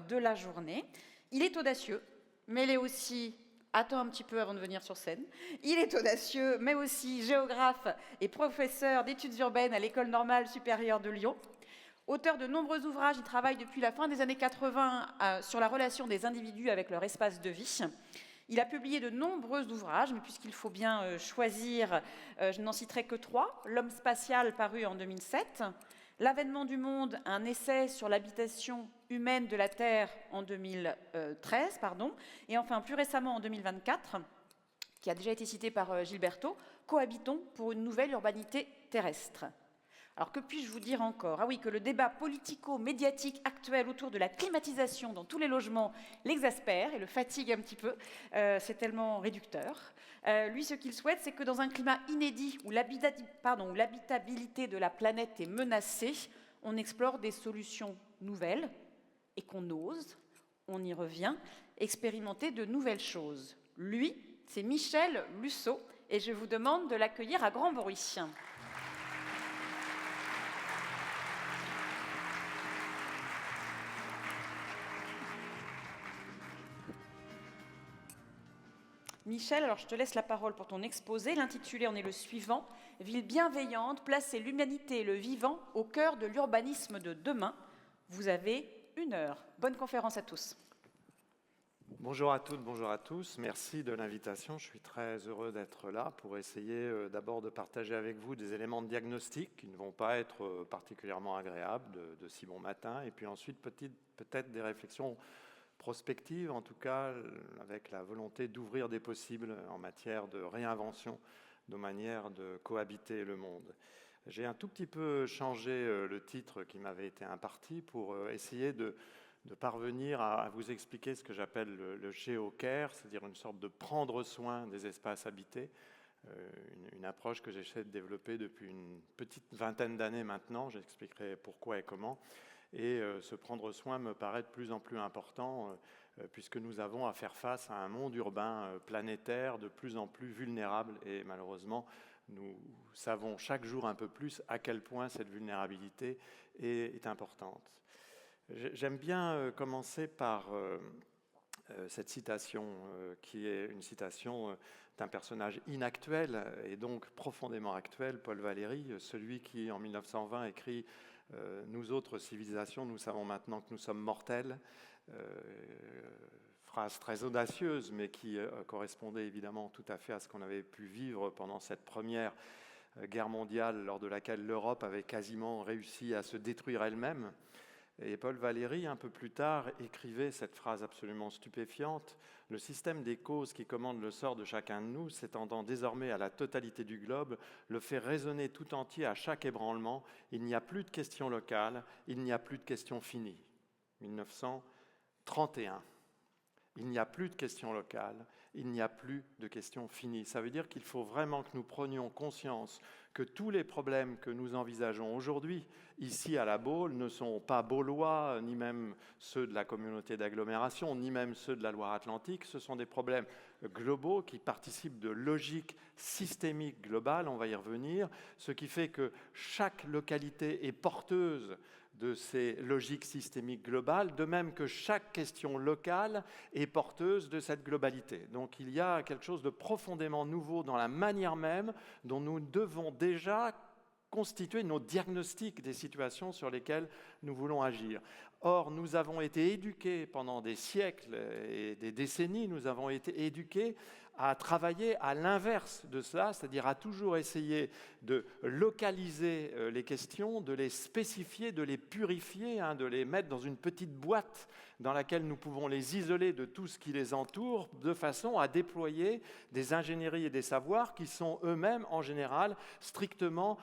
de la journée. Il est audacieux, mais il est aussi... Attends un petit peu avant de venir sur scène. Il est audacieux, mais aussi géographe et professeur d'études urbaines à l'École normale supérieure de Lyon. Auteur de nombreux ouvrages, il travaille depuis la fin des années 80 sur la relation des individus avec leur espace de vie. Il a publié de nombreux ouvrages, mais puisqu'il faut bien choisir, je n'en citerai que 3. L'homme spatial, paru en 2007. L'avènement du monde, un essai sur l'habitation humaine de la Terre en 2013, et enfin plus récemment en 2024, qui a déjà été cité par Gilberto, Cohabitons pour une nouvelle urbanité terrestre. Alors que puis-je vous dire encore? Ah oui, que le débat politico-médiatique actuel autour de la climatisation dans tous les logements l'exaspère et le fatigue un petit peu, c'est tellement réducteur. Lui, ce qu'il souhaite, c'est que dans un climat inédit où l'habitabilité de la planète est menacée, on explore des solutions nouvelles et qu'on ose, on y revient, expérimenter de nouvelles choses. Lui, c'est Michel Lusseau, et je vous demande de l'accueillir à grand bruit. Michel, alors je te laisse la parole pour ton exposé. L'intitulé en est le suivant: Ville bienveillante, placer l'humanité et le vivant au cœur de l'urbanisme de demain. Vous avez 1 heure. Bonne conférence à tous. Bonjour à toutes, bonjour à tous. Merci de l'invitation. Je suis très heureux d'être là pour essayer d'abord de partager avec vous des éléments de diagnostic qui ne vont pas être particulièrement agréables de si bon matin, et puis ensuite peut-être des réflexions prospective, en tout cas avec la volonté d'ouvrir des possibles en matière de réinvention, de manière de cohabiter le monde. J'ai un tout petit peu changé le titre qui m'avait été imparti pour essayer de parvenir à vous expliquer ce que j'appelle le géocare, c'est-à-dire une sorte de prendre soin des espaces habités, une approche que j'essaie de développer depuis une petite vingtaine d'années maintenant. J'expliquerai pourquoi et comment. Et se prendre soin me paraît de plus en plus important puisque nous avons à faire face à un monde urbain planétaire de plus en plus vulnérable, et malheureusement nous savons chaque jour un peu plus à quel point cette vulnérabilité est importante. J'aime bien commencer par cette citation qui est une citation d'un personnage inactuel et donc profondément actuel, Paul Valéry, celui qui en 1920 écrit nous autres civilisations, nous savons maintenant que nous sommes mortels. Phrase très audacieuse, mais qui correspondait évidemment tout à fait à ce qu'on avait pu vivre pendant cette première guerre mondiale, lors de laquelle l'Europe avait quasiment réussi à se détruire elle-même. Et Paul Valéry, un peu plus tard, écrivait cette phrase absolument stupéfiante: « Le système des causes qui commande le sort de chacun de nous, s'étendant désormais à la totalité du globe, le fait résonner tout entier à chaque ébranlement. Il n'y a plus de questions locales, il n'y a plus de questions finies. » 1931. Il n'y a plus de questions locales, il n'y a plus de questions finies. Ça veut dire qu'il faut vraiment que nous prenions conscience que tous les problèmes que nous envisageons aujourd'hui, ici à la Baule, ne sont pas baulois, ni même ceux de la communauté d'agglomération, ni même ceux de la Loire-Atlantique. Ce sont des problèmes globaux qui participent de logiques systémiques globales, on va y revenir, ce qui fait que chaque localité est porteuse de ces logiques systémiques globales, de même que chaque question locale est porteuse de cette globalité. Donc il y a quelque chose de profondément nouveau dans la manière même dont nous devons déjà constituer nos diagnostics des situations sur lesquelles nous voulons agir. Or, nous avons été éduqués pendant des siècles et des décennies, nous avons été éduqués à travailler à l'inverse de cela, c'est-à-dire à toujours essayer de localiser les questions, de les spécifier, de les purifier, de les mettre dans une petite boîte dans laquelle nous pouvons les isoler de tout ce qui les entoure, de façon à déployer des ingénieries et des savoirs qui sont eux-mêmes, en général, strictement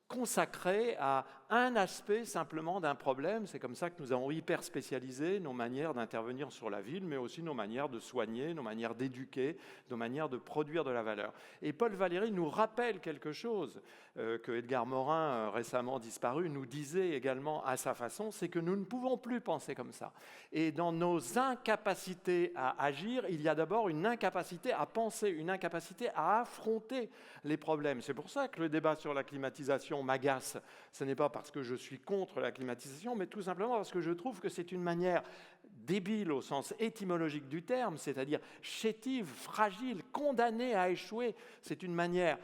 consacrés à un aspect simplement d'un problème. C'est comme ça que nous avons hyper spécialisé nos manières d'intervenir sur la ville, mais aussi nos manières de soigner, nos manières d'éduquer, nos manières de produire de la valeur. Et Paul Valéry nous rappelle quelque chose que Edgar Morin, récemment disparu, nous disait également à sa façon, c'est que nous ne pouvons plus penser comme ça. Et dans nos incapacités à agir, il y a d'abord une incapacité à penser, une incapacité à affronter les problèmes. C'est pour ça que le débat sur la climatisation m'agace. Ce n'est pas parce que je suis contre la climatisation, mais tout simplement parce que je trouve que c'est une manière débile au sens étymologique du terme, c'est-à-dire chétive, fragile, condamnée à échouer. C'est une manière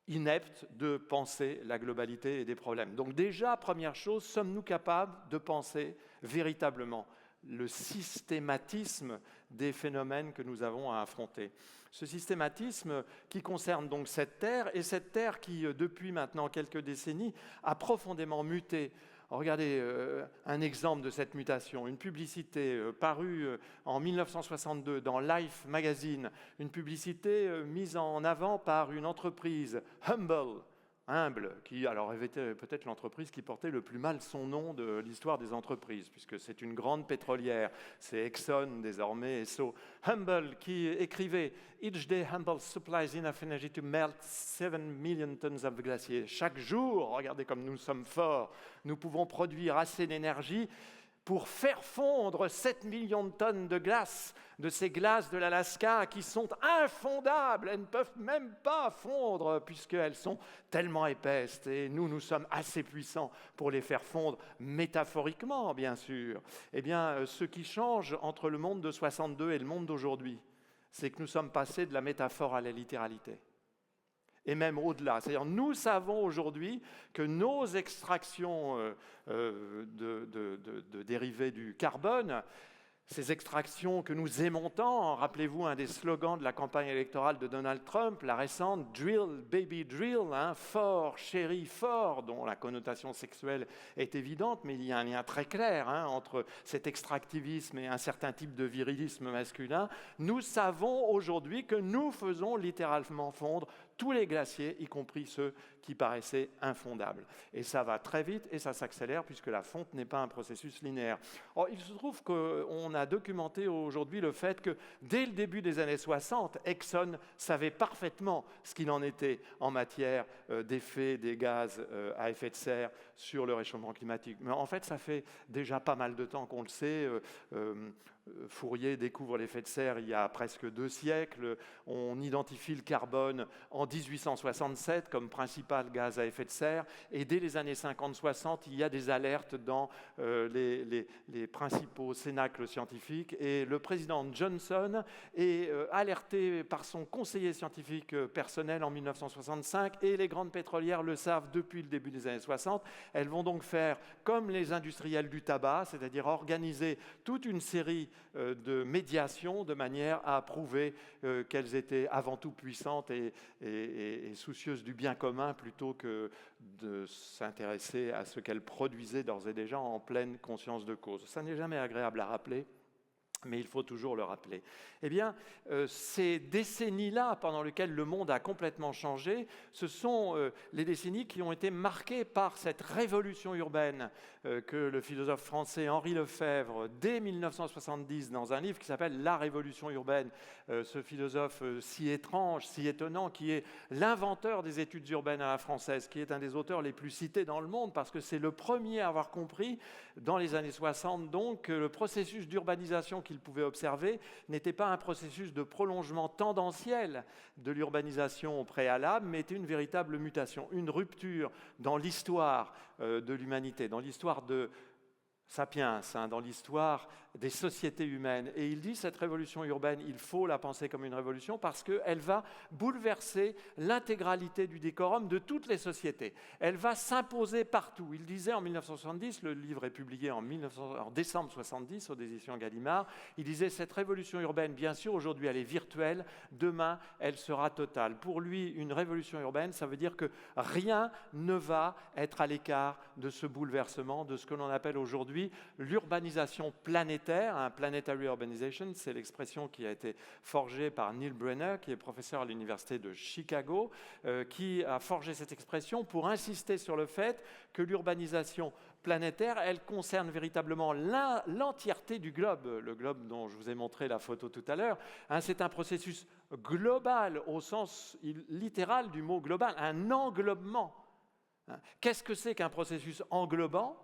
inepte de penser la globalité et des problèmes. Donc déjà, première chose, sommes-nous capables de penser véritablement le systématisme des phénomènes que nous avons à affronter? Ce systématisme qui concerne donc cette Terre, et cette Terre qui, depuis maintenant quelques décennies, a profondément muté. Regardez un exemple de cette mutation, une publicité parue en 1962 dans Life Magazine, une publicité mise en avant par une entreprise humble, qui alors était peut-être l'entreprise qui portait le plus mal son nom de l'histoire des entreprises, puisque c'est une grande pétrolière, c'est Exxon désormais, Esso. Humble qui écrivait « Each day Humble supplies enough energy to melt 7 million tons of glaciers ». Chaque jour, regardez comme nous sommes forts, nous pouvons produire assez d'énergie pour faire fondre 7 millions de tonnes de glace, de ces glaces de l'Alaska qui sont infondables. Elles ne peuvent même pas fondre puisqu'elles sont tellement épaisses. Et nous sommes assez puissants pour les faire fondre, métaphoriquement, bien sûr. Eh bien, ce qui change entre le monde de 62 et le monde d'aujourd'hui, c'est que nous sommes passés de la métaphore à la littéralité. Et même au-delà. C'est-à-dire, nous savons aujourd'hui que nos extractions de dérivés du carbone, ces extractions que nous aimantons, rappelez-vous un des slogans de la campagne électorale de Donald Trump, la récente « Drill, baby, drill », fort, chéri, fort, dont la connotation sexuelle est évidente, mais il y a un lien très clair entre cet extractivisme et un certain type de virilisme masculin. Nous savons aujourd'hui que nous faisons littéralement fondre tous les glaciers, y compris ceux qui paraissaient infondables. Et ça va très vite et ça s'accélère puisque la fonte n'est pas un processus linéaire. Or, il se trouve qu'on a documenté aujourd'hui le fait que dès le début des années 60, Exxon savait parfaitement ce qu'il en était en matière d'effet des gaz à effet de serre sur le réchauffement climatique. Mais en fait, ça fait déjà pas mal de temps qu'on le sait. Fourier découvre l'effet de serre il y a presque 2 siècles. On identifie le carbone en 1867 comme principal gaz à effet de serre. Et dès les années 50-60, il y a des alertes dans les principaux cénacles scientifiques. Et le président Johnson est alerté par son conseiller scientifique personnel en 1965. Et les grandes pétrolières le savent depuis le début des années 60. Elles vont donc faire comme les industriels du tabac, c'est-à-dire organiser toute une série de médiation de manière à prouver qu'elles étaient avant tout puissantes et soucieuses du bien commun plutôt que de s'intéresser à ce qu'elles produisaient d'ores et déjà en pleine conscience de cause. Ça n'est jamais agréable à rappeler, mais il faut toujours le rappeler. Eh bien, ces décennies-là, pendant lesquelles le monde a complètement changé, ce sont les décennies qui ont été marquées par cette révolution urbaine que le philosophe français Henri Lefebvre, dès 1970, dans un livre qui s'appelle « La révolution urbaine », ce philosophe si étrange, si étonnant, qui est l'inventeur des études urbaines à la française, qui est un des auteurs les plus cités dans le monde, parce que c'est le premier à avoir compris, dans les années 60, donc, que le processus d'urbanisation qu'il pouvait observer n'était pas un processus de prolongement tendanciel de l'urbanisation préalable, mais était une véritable mutation, une rupture dans l'histoire de l'humanité, dans l'histoire de Sapiens, dans l'histoire des sociétés humaines. Et il dit, cette révolution urbaine, il faut la penser comme une révolution parce qu'elle va bouleverser l'intégralité du décorum de toutes les sociétés. Elle va s'imposer partout. Il disait en 1970, le livre est publié en décembre 1970 aux éditions Gallimard, il disait, cette révolution urbaine, bien sûr, aujourd'hui elle est virtuelle, demain elle sera totale. Pour lui, une révolution urbaine, ça veut dire que rien ne va être à l'écart de ce bouleversement, de ce que l'on appelle aujourd'hui l'urbanisation planétaire, planetary urbanization, c'est l'expression qui a été forgée par Neil Brenner, qui est professeur à l'université de Chicago, qui a forgé cette expression pour insister sur le fait que l'urbanisation planétaire, elle concerne véritablement l'entièreté du globe, le globe dont je vous ai montré la photo tout à l'heure. C'est un processus global au sens littéral du mot global, un englobement. Qu'est-ce que c'est qu'un processus englobant ?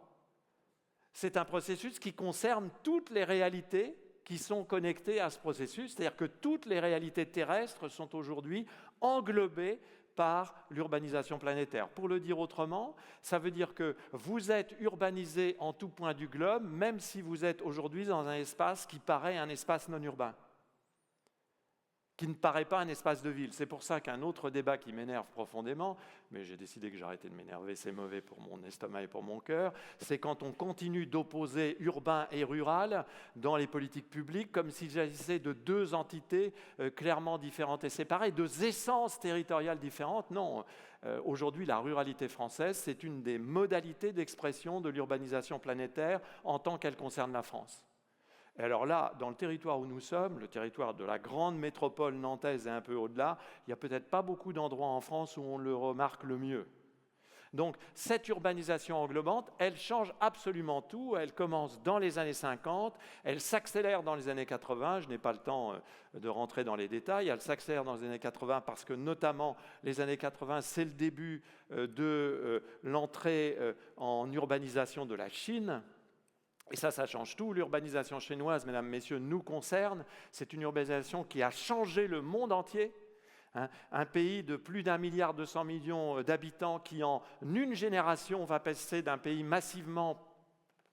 C'est un processus qui concerne toutes les réalités qui sont connectées à ce processus, c'est-à-dire que toutes les réalités terrestres sont aujourd'hui englobées par l'urbanisation planétaire. Pour le dire autrement, ça veut dire que vous êtes urbanisé en tout point du globe, même si vous êtes aujourd'hui dans un espace qui paraît un espace non urbain, qui ne paraît pas un espace de ville. C'est pour ça qu'un autre débat qui m'énerve profondément, mais j'ai décidé que j'arrêtais de m'énerver, c'est mauvais pour mon estomac et pour mon cœur, c'est quand on continue d'opposer urbain et rural dans les politiques publiques, comme s'il s'agissait de deux entités clairement différentes et séparées, deux essences territoriales différentes. Non, aujourd'hui, la ruralité française, c'est une des modalités d'expression de l'urbanisation planétaire en tant qu'elle concerne la France. Et alors là, dans le territoire où nous sommes, le territoire de la grande métropole nantaise et un peu au-delà, il n'y a peut-être pas beaucoup d'endroits en France où on le remarque le mieux. Donc cette urbanisation englobante, elle change absolument tout. Elle commence dans les années 50, elle s'accélère dans les années 80. Je n'ai pas le temps de rentrer dans les détails. Elle s'accélère dans les années 80 parce que notamment les années 80, c'est le début de l'entrée en urbanisation de la Chine. Et ça change tout. L'urbanisation chinoise, mesdames, messieurs, nous concerne. C'est une urbanisation qui a changé le monde entier. Un pays de plus d'1,2 milliard d'habitants qui, en une génération, va passer d'un pays massivement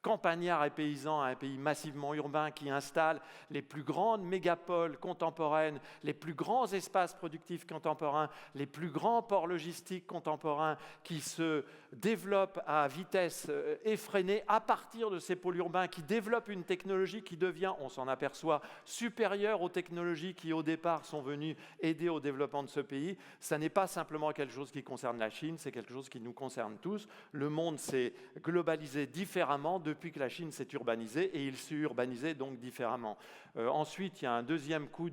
campagnard et paysan à un pays massivement urbain qui installe les plus grandes mégapoles contemporaines, les plus grands espaces productifs contemporains, les plus grands ports logistiques contemporains qui se développent à vitesse effrénée à partir de ces pôles urbains, qui développent une technologie qui devient, on s'en aperçoit, supérieure aux technologies qui au départ sont venues aider au développement de ce pays. Ça n'est pas simplement quelque chose qui concerne la Chine, c'est quelque chose qui nous concerne tous. Le monde s'est globalisé différemment depuis que la Chine s'est urbanisée, et il s'est urbanisé donc différemment. Ensuite, il y a un deuxième coup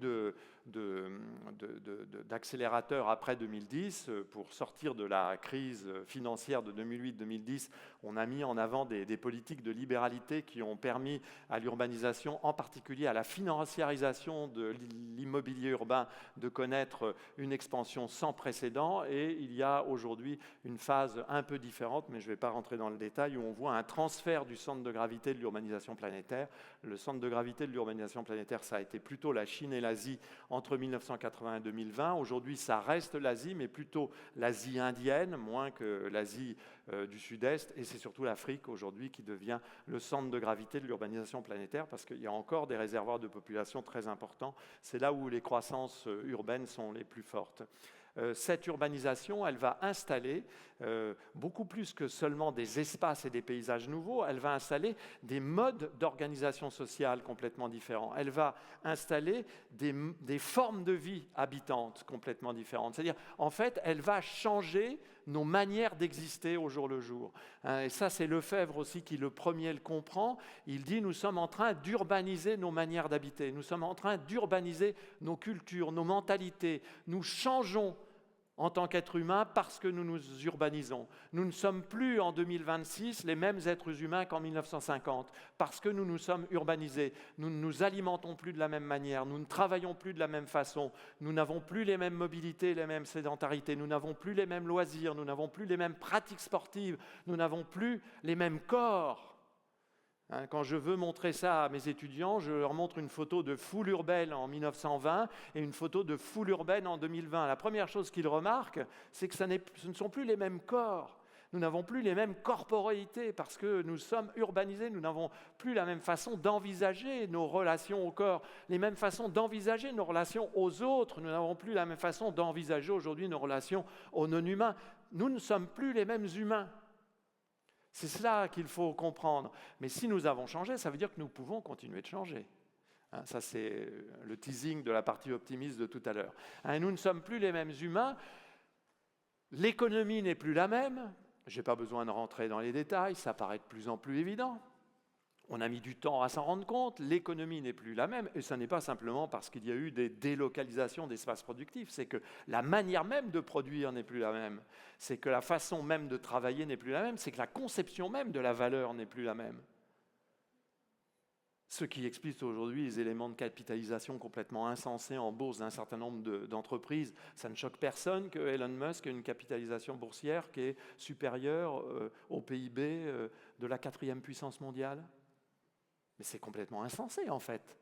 d'accélérateur après 2010. Pour sortir de la crise financière de 2008-2010, on a mis en avant des politiques de libéralité qui ont permis à l'urbanisation, en particulier à la financiarisation de l'immobilier urbain, de connaître une expansion sans précédent. Et il y a aujourd'hui une phase un peu différente, mais je ne vais pas rentrer dans le détail, où on voit un transfert du centre de gravité de l'urbanisation planétaire. Le centre de gravité de l'urbanisation planétaire, ça a été plutôt la Chine et l'Asie entre 1980 et 2020. Aujourd'hui, ça reste l'Asie, mais plutôt l'Asie indienne, moins que l'Asie du Sud-Est. Et c'est surtout l'Afrique aujourd'hui qui devient le centre de gravité de l'urbanisation planétaire, parce qu'il y a encore des réservoirs de population très importants. C'est là où les croissances urbaines sont les plus fortes. Cette urbanisation, elle va installer beaucoup plus que seulement des espaces et des paysages nouveaux, elle va installer des modes d'organisation sociale complètement différents. Elle va installer des formes de vie habitantes complètement différentes. C'est-à-dire, en fait, elle va changer nos manières d'exister au jour le jour. Et ça, c'est Lefebvre aussi qui, le premier, le comprend. Il dit, nous sommes en train d'urbaniser nos manières d'habiter. Nous sommes en train d'urbaniser nos cultures, nos mentalités. Nous changeons en tant qu'êtres humains parce que nous nous urbanisons. Nous ne sommes plus en 2026 les mêmes êtres humains qu'en 1950 parce que nous nous sommes urbanisés. Nous ne nous alimentons plus de la même manière, nous ne travaillons plus de la même façon, nous n'avons plus les mêmes mobilités, les mêmes sédentarités, nous n'avons plus les mêmes loisirs, nous n'avons plus les mêmes pratiques sportives, nous n'avons plus les mêmes corps. Quand je veux montrer ça à mes étudiants, je leur montre une photo de foule urbaine en 1920 et une photo de foule urbaine en 2020. La première chose qu'ils remarquent, c'est que ce ne sont plus les mêmes corps. Nous n'avons plus les mêmes corporéités parce que nous sommes urbanisés. Nous n'avons plus la même façon d'envisager nos relations au corps, les mêmes façons d'envisager nos relations aux autres. Nous n'avons plus la même façon d'envisager aujourd'hui nos relations aux non-humains. Nous ne sommes plus les mêmes humains. C'est cela qu'il faut comprendre. Mais si nous avons changé, ça veut dire que nous pouvons continuer de changer. Ça, c'est le teasing de la partie optimiste de tout à l'heure. Nous ne sommes plus les mêmes humains. L'économie n'est plus la même. Je n'ai pas besoin de rentrer dans les détails, ça paraît de plus en plus évident. On a mis du temps à s'en rendre compte, l'économie n'est plus la même, et ce n'est pas simplement parce qu'il y a eu des délocalisations d'espaces productifs, c'est que la manière même de produire n'est plus la même, c'est que la façon même de travailler n'est plus la même, c'est que la conception même de la valeur n'est plus la même. Ce qui explique aujourd'hui les éléments de capitalisation complètement insensés en bourse d'un certain nombre d'entreprises. Ça ne choque personne que Elon Musk ait une capitalisation boursière qui est supérieure au PIB de la 4e puissance mondiale. Mais c'est complètement insensé, en fait.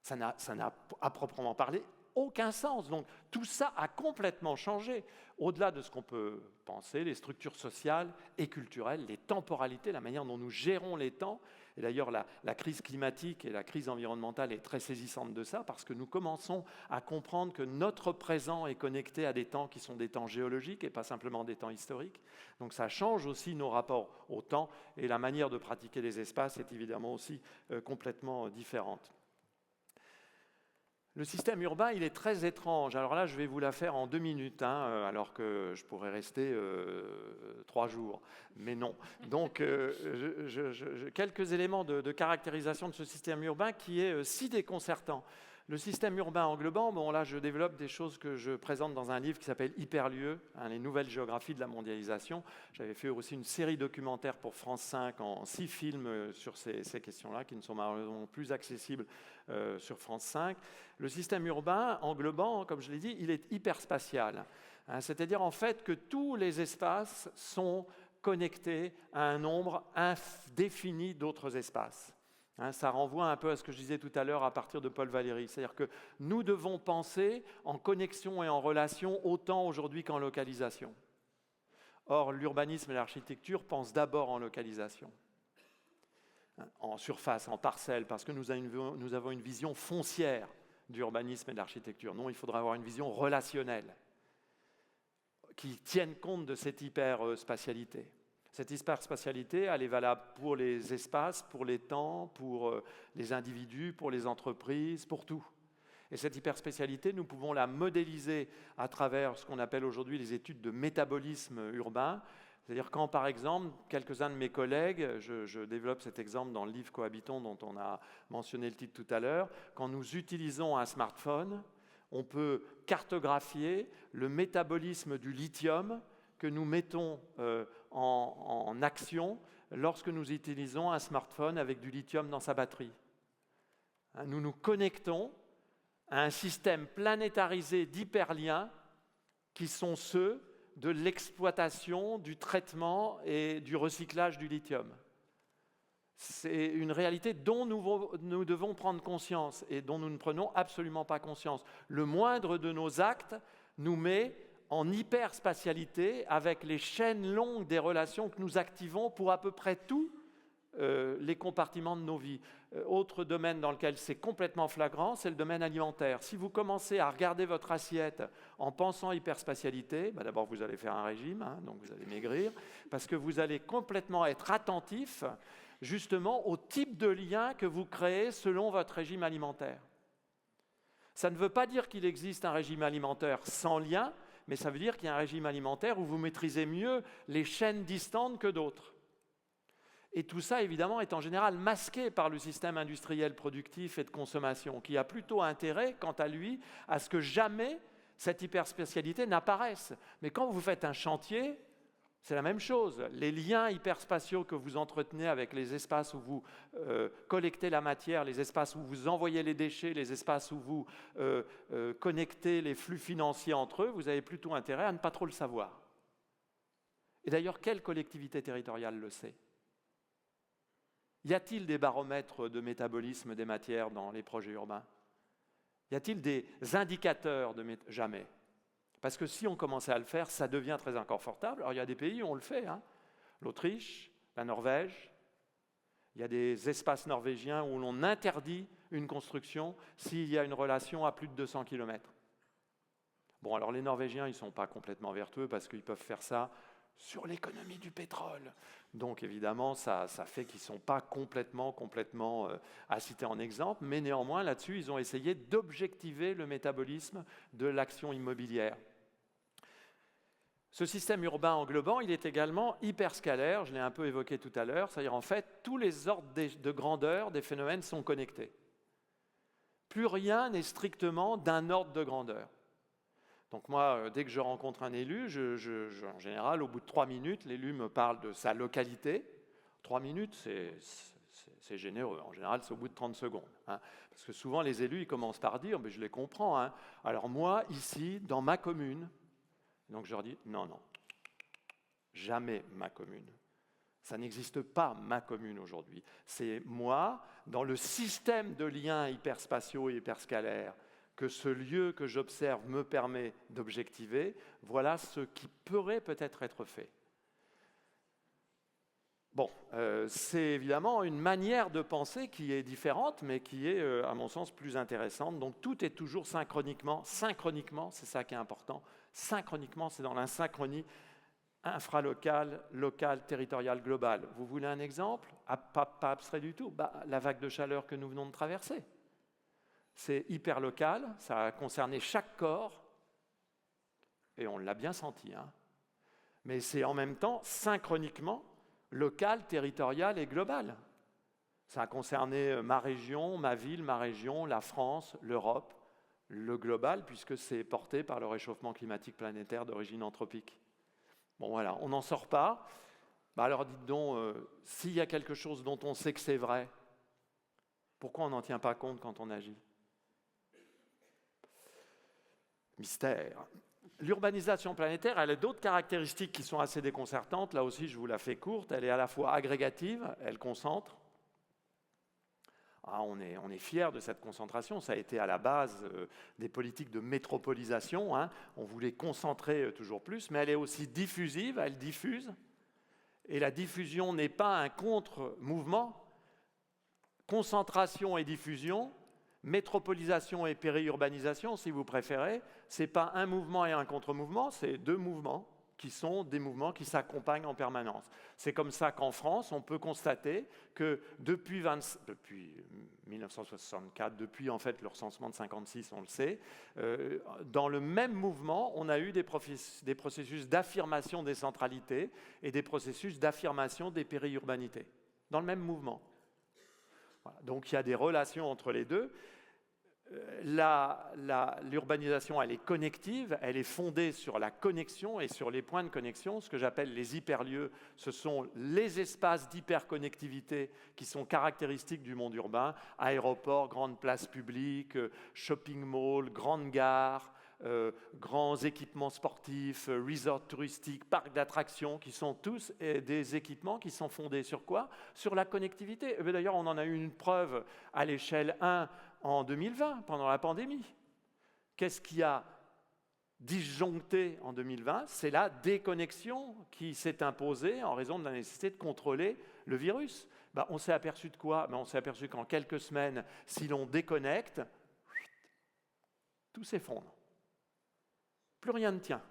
Ça n'a à proprement parler aucun sens. Donc tout ça a complètement changé. Au-delà de ce qu'on peut penser, les structures sociales et culturelles, les temporalités, la manière dont nous gérons les temps. Et d'ailleurs, la crise climatique et la crise environnementale est très saisissante de ça, parce que nous commençons à comprendre que notre présent est connecté à des temps qui sont des temps géologiques et pas simplement des temps historiques. Donc ça change aussi nos rapports au temps, et la manière de pratiquer les espaces est évidemment aussi complètement différente. Le système urbain, il est très étrange. Alors là, je vais vous la faire en 2 minutes, alors que je pourrais rester 3 jours. Mais non. Donc, quelques éléments de caractérisation de ce système urbain qui est si déconcertant. Le système urbain englobant, bon là je développe des choses que je présente dans un livre qui s'appelle Hyperlieux, les nouvelles géographies de la mondialisation. J'avais fait aussi une série documentaire pour France 5 en 6 films sur ces questions-là, qui ne sont malheureusement plus accessibles sur France 5. Le système urbain englobant, comme je l'ai dit, il est hyperspatial. C'est-à-dire en fait que tous les espaces sont connectés à un nombre indéfini d'autres espaces. Ça renvoie un peu à ce que je disais tout à l'heure à partir de Paul Valéry. C'est-à-dire que nous devons penser en connexion et en relation autant aujourd'hui qu'en localisation. Or, l'urbanisme et l'architecture pensent d'abord en localisation, en surface, en parcelle, parce que nous avons une vision foncière d'urbanisme et de l'architecture. Non, il faudra avoir une vision relationnelle qui tienne compte de cette hyperspatialité. Cette hyperspatialité, elle est valable pour les espaces, pour les temps, pour les individus, pour les entreprises, pour tout. Et cette hyperspatialité, nous pouvons la modéliser à travers ce qu'on appelle aujourd'hui les études de métabolisme urbain. C'est-à-dire quand, par exemple, quelques-uns de mes collègues, je développe cet exemple dans le livre Cohabitons dont on a mentionné le titre tout à l'heure, quand nous utilisons un smartphone, on peut cartographier le métabolisme du lithium que nous mettons en action lorsque nous utilisons un smartphone avec du lithium dans sa batterie. Nous nous connectons à un système planétarisé d'hyperliens qui sont ceux de l'exploitation, du traitement et du recyclage du lithium. C'est une réalité dont nous devons prendre conscience et dont nous ne prenons absolument pas conscience. Le moindre de nos actes nous met en hyperspatialité avec les chaînes longues des relations que nous activons pour à peu près tous les compartiments de nos vies. Autre domaine dans lequel c'est complètement flagrant, c'est le domaine alimentaire. Si vous commencez à regarder votre assiette en pensant hyperspatialité, d'abord vous allez faire un régime, donc vous allez maigrir, parce que vous allez complètement être attentif justement au type de lien que vous créez selon votre régime alimentaire. Ça ne veut pas dire qu'il existe un régime alimentaire sans lien, mais ça veut dire qu'il y a un régime alimentaire où vous maîtrisez mieux les chaînes distantes que d'autres. Et tout ça, évidemment, est en général masqué par le système industriel productif et de consommation, qui a plutôt intérêt, quant à lui, à ce que jamais cette hyperspatialité n'apparaisse. Mais quand vous faites un chantier, c'est la même chose. Les liens hyperspatiaux que vous entretenez avec les espaces où vous collectez la matière, les espaces où vous envoyez les déchets, les espaces où vous connectez les flux financiers entre eux, vous avez plutôt intérêt à ne pas trop le savoir. Et d'ailleurs, quelle collectivité territoriale le sait ? Y a-t-il des baromètres de métabolisme des matières dans les projets urbains ? Y a-t-il des indicateurs de Jamais. Parce que si on commençait à le faire, ça devient très inconfortable. Alors il y a des pays où on le fait, l'Autriche, la Norvège. Il y a des espaces norvégiens où l'on interdit une construction s'il y a une relation à plus de 200 km. Bon, alors les Norvégiens, ils ne sont pas complètement vertueux parce qu'ils peuvent faire ça sur l'économie du pétrole. Donc évidemment, ça fait qu'ils ne sont pas complètement à citer en exemple, mais néanmoins, là-dessus, ils ont essayé d'objectiver le métabolisme de l'action immobilière. Ce système urbain englobant, il est également hyperscalaire, je l'ai un peu évoqué tout à l'heure, c'est-à-dire en fait, tous les ordres de grandeur des phénomènes sont connectés. Plus rien n'est strictement d'un ordre de grandeur. Donc moi, dès que je rencontre un élu, en général, au bout de 3 minutes, l'élu me parle de sa localité. 3 minutes, c'est généreux. En général, c'est au bout de 30 secondes. Parce que souvent, les élus, ils commencent par dire, mais je les comprends. Alors moi, ici, dans ma commune, donc je leur dis, non, jamais ma commune. Ça n'existe pas, ma commune, aujourd'hui. C'est moi, dans le système de liens hyperspatiaux et hyperscalaires que ce lieu que j'observe me permet d'objectiver, voilà ce qui pourrait peut-être être fait. Bon, c'est évidemment une manière de penser qui est différente, mais qui est, à mon sens, plus intéressante. Donc tout est toujours synchroniquement, c'est ça qui est important. Synchroniquement, c'est dans l'insynchronie infralocale, locale, territoriale, globale. Vous voulez un exemple? Pas abstrait du tout. La vague de chaleur que nous venons de traverser. C'est hyper local, ça a concerné chaque corps, et on l'a bien senti. Hein. Mais c'est en même temps synchroniquement local, territorial et global. Ça a concerné ma région, ma ville, ma région, la France, l'Europe, le global, puisque c'est porté par le réchauffement climatique planétaire d'origine anthropique. Bon voilà, on n'en sort pas. Alors dites donc, s'il y a quelque chose dont on sait que c'est vrai, pourquoi on n'en tient pas compte quand on agit? Mystère. L'urbanisation planétaire, elle a d'autres caractéristiques qui sont assez déconcertantes. Là aussi, je vous la fais courte. Elle est à la fois agrégative, elle concentre. On est fiers de cette concentration. Ça a été à la base des politiques de métropolisation. Hein. On voulait concentrer toujours plus, mais elle est aussi diffusive, elle diffuse. Et la diffusion n'est pas un contre-mouvement. Concentration et diffusion, métropolisation et périurbanisation, si vous préférez, ce n'est pas un mouvement et un contre-mouvement, c'est deux mouvements qui sont des mouvements qui s'accompagnent en permanence. C'est comme ça qu'en France, on peut constater que depuis 1964, depuis en fait le recensement de 56, on le sait, dans le même mouvement, on a eu des processus d'affirmation des centralités et des processus d'affirmation des périurbanités, dans le même mouvement. Voilà. Donc il y a des relations entre les deux. L'urbanisation, elle est connective, elle est fondée sur la connexion et sur les points de connexion. Ce que j'appelle les hyperlieux, ce sont les espaces d'hyperconnectivité qui sont caractéristiques du monde urbain. Aéroports, grandes places publiques, shopping malls, grandes gares, grands équipements sportifs, resorts touristiques, parcs d'attractions, qui sont tous des équipements qui sont fondés sur quoi? Sur la connectivité. D'ailleurs, on en a eu une preuve à l'échelle 1 en 2020, pendant la pandémie. Qu'est-ce qui a disjoncté en 2020? C'est la déconnexion qui s'est imposée en raison de la nécessité de contrôler le virus. On s'est aperçu de quoi? On s'est aperçu qu'en quelques semaines, si l'on déconnecte, tout s'effondre. Plus rien ne tient.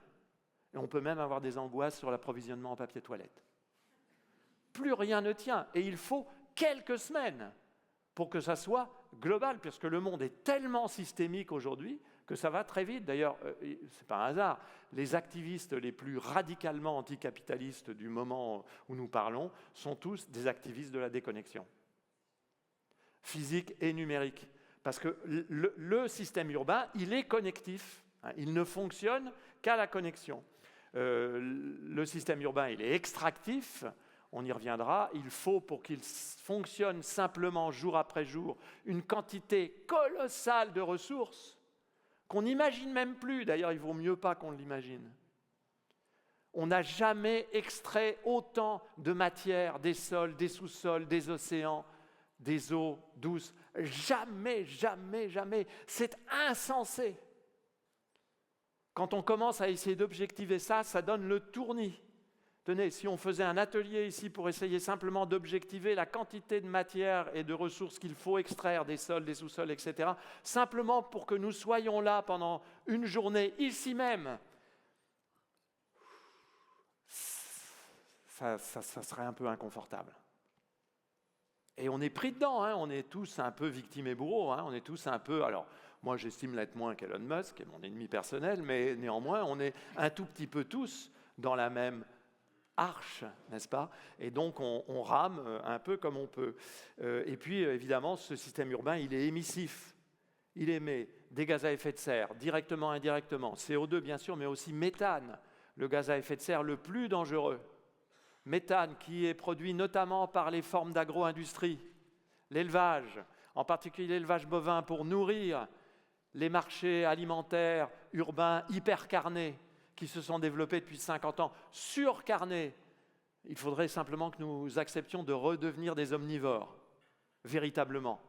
Et on peut même avoir des angoisses sur l'approvisionnement en papier toilette. Plus rien ne tient. Et il faut quelques semaines pour que ça soit global, puisque le monde est tellement systémique aujourd'hui que ça va très vite. D'ailleurs, ce n'est pas un hasard, les activistes les plus radicalement anticapitalistes du moment où nous parlons sont tous des activistes de la déconnexion, physique et numérique. Parce que le système urbain, il est connectif, hein, il ne fonctionne qu'à la connexion. Le système urbain, il est extractif, on y reviendra, il faut, pour qu'il fonctionne simplement jour après jour, une quantité colossale de ressources qu'on n'imagine même plus. D'ailleurs, il vaut mieux pas qu'on l'imagine. On n'a jamais extrait autant de matière des sols, des sous-sols, des océans, des eaux douces. Jamais, jamais, jamais. C'est insensé. Quand on commence à essayer d'objectiver ça, ça donne le tournis. Tenez, si on faisait un atelier ici pour essayer simplement d'objectiver la quantité de matière et de ressources qu'il faut extraire des sols, des sous-sols, etc., simplement pour que nous soyons là pendant une journée, ici même, ça serait un peu inconfortable. Et on est pris dedans, hein, on est tous un peu victimes et bourreaux, hein, on est tous un peu... Alors, moi, j'estime l'être moins qu'Elon Musk, qui est mon ennemi personnel, mais néanmoins, on est un tout petit peu tous dans la même arche, n'est-ce pas? Et donc, on rame un peu comme on peut. Et puis, évidemment, ce système urbain, il est émissif. Il émet des gaz à effet de serre, directement, indirectement. CO2, bien sûr, mais aussi méthane, le gaz à effet de serre le plus dangereux. Méthane qui est produit notamment par les formes d'agro-industrie, l'élevage, en particulier l'élevage bovin pour nourrir les marchés alimentaires urbains hypercarnés qui se sont développés depuis 50 ans, surcarnés. Il faudrait simplement que nous acceptions de redevenir des omnivores, véritablement,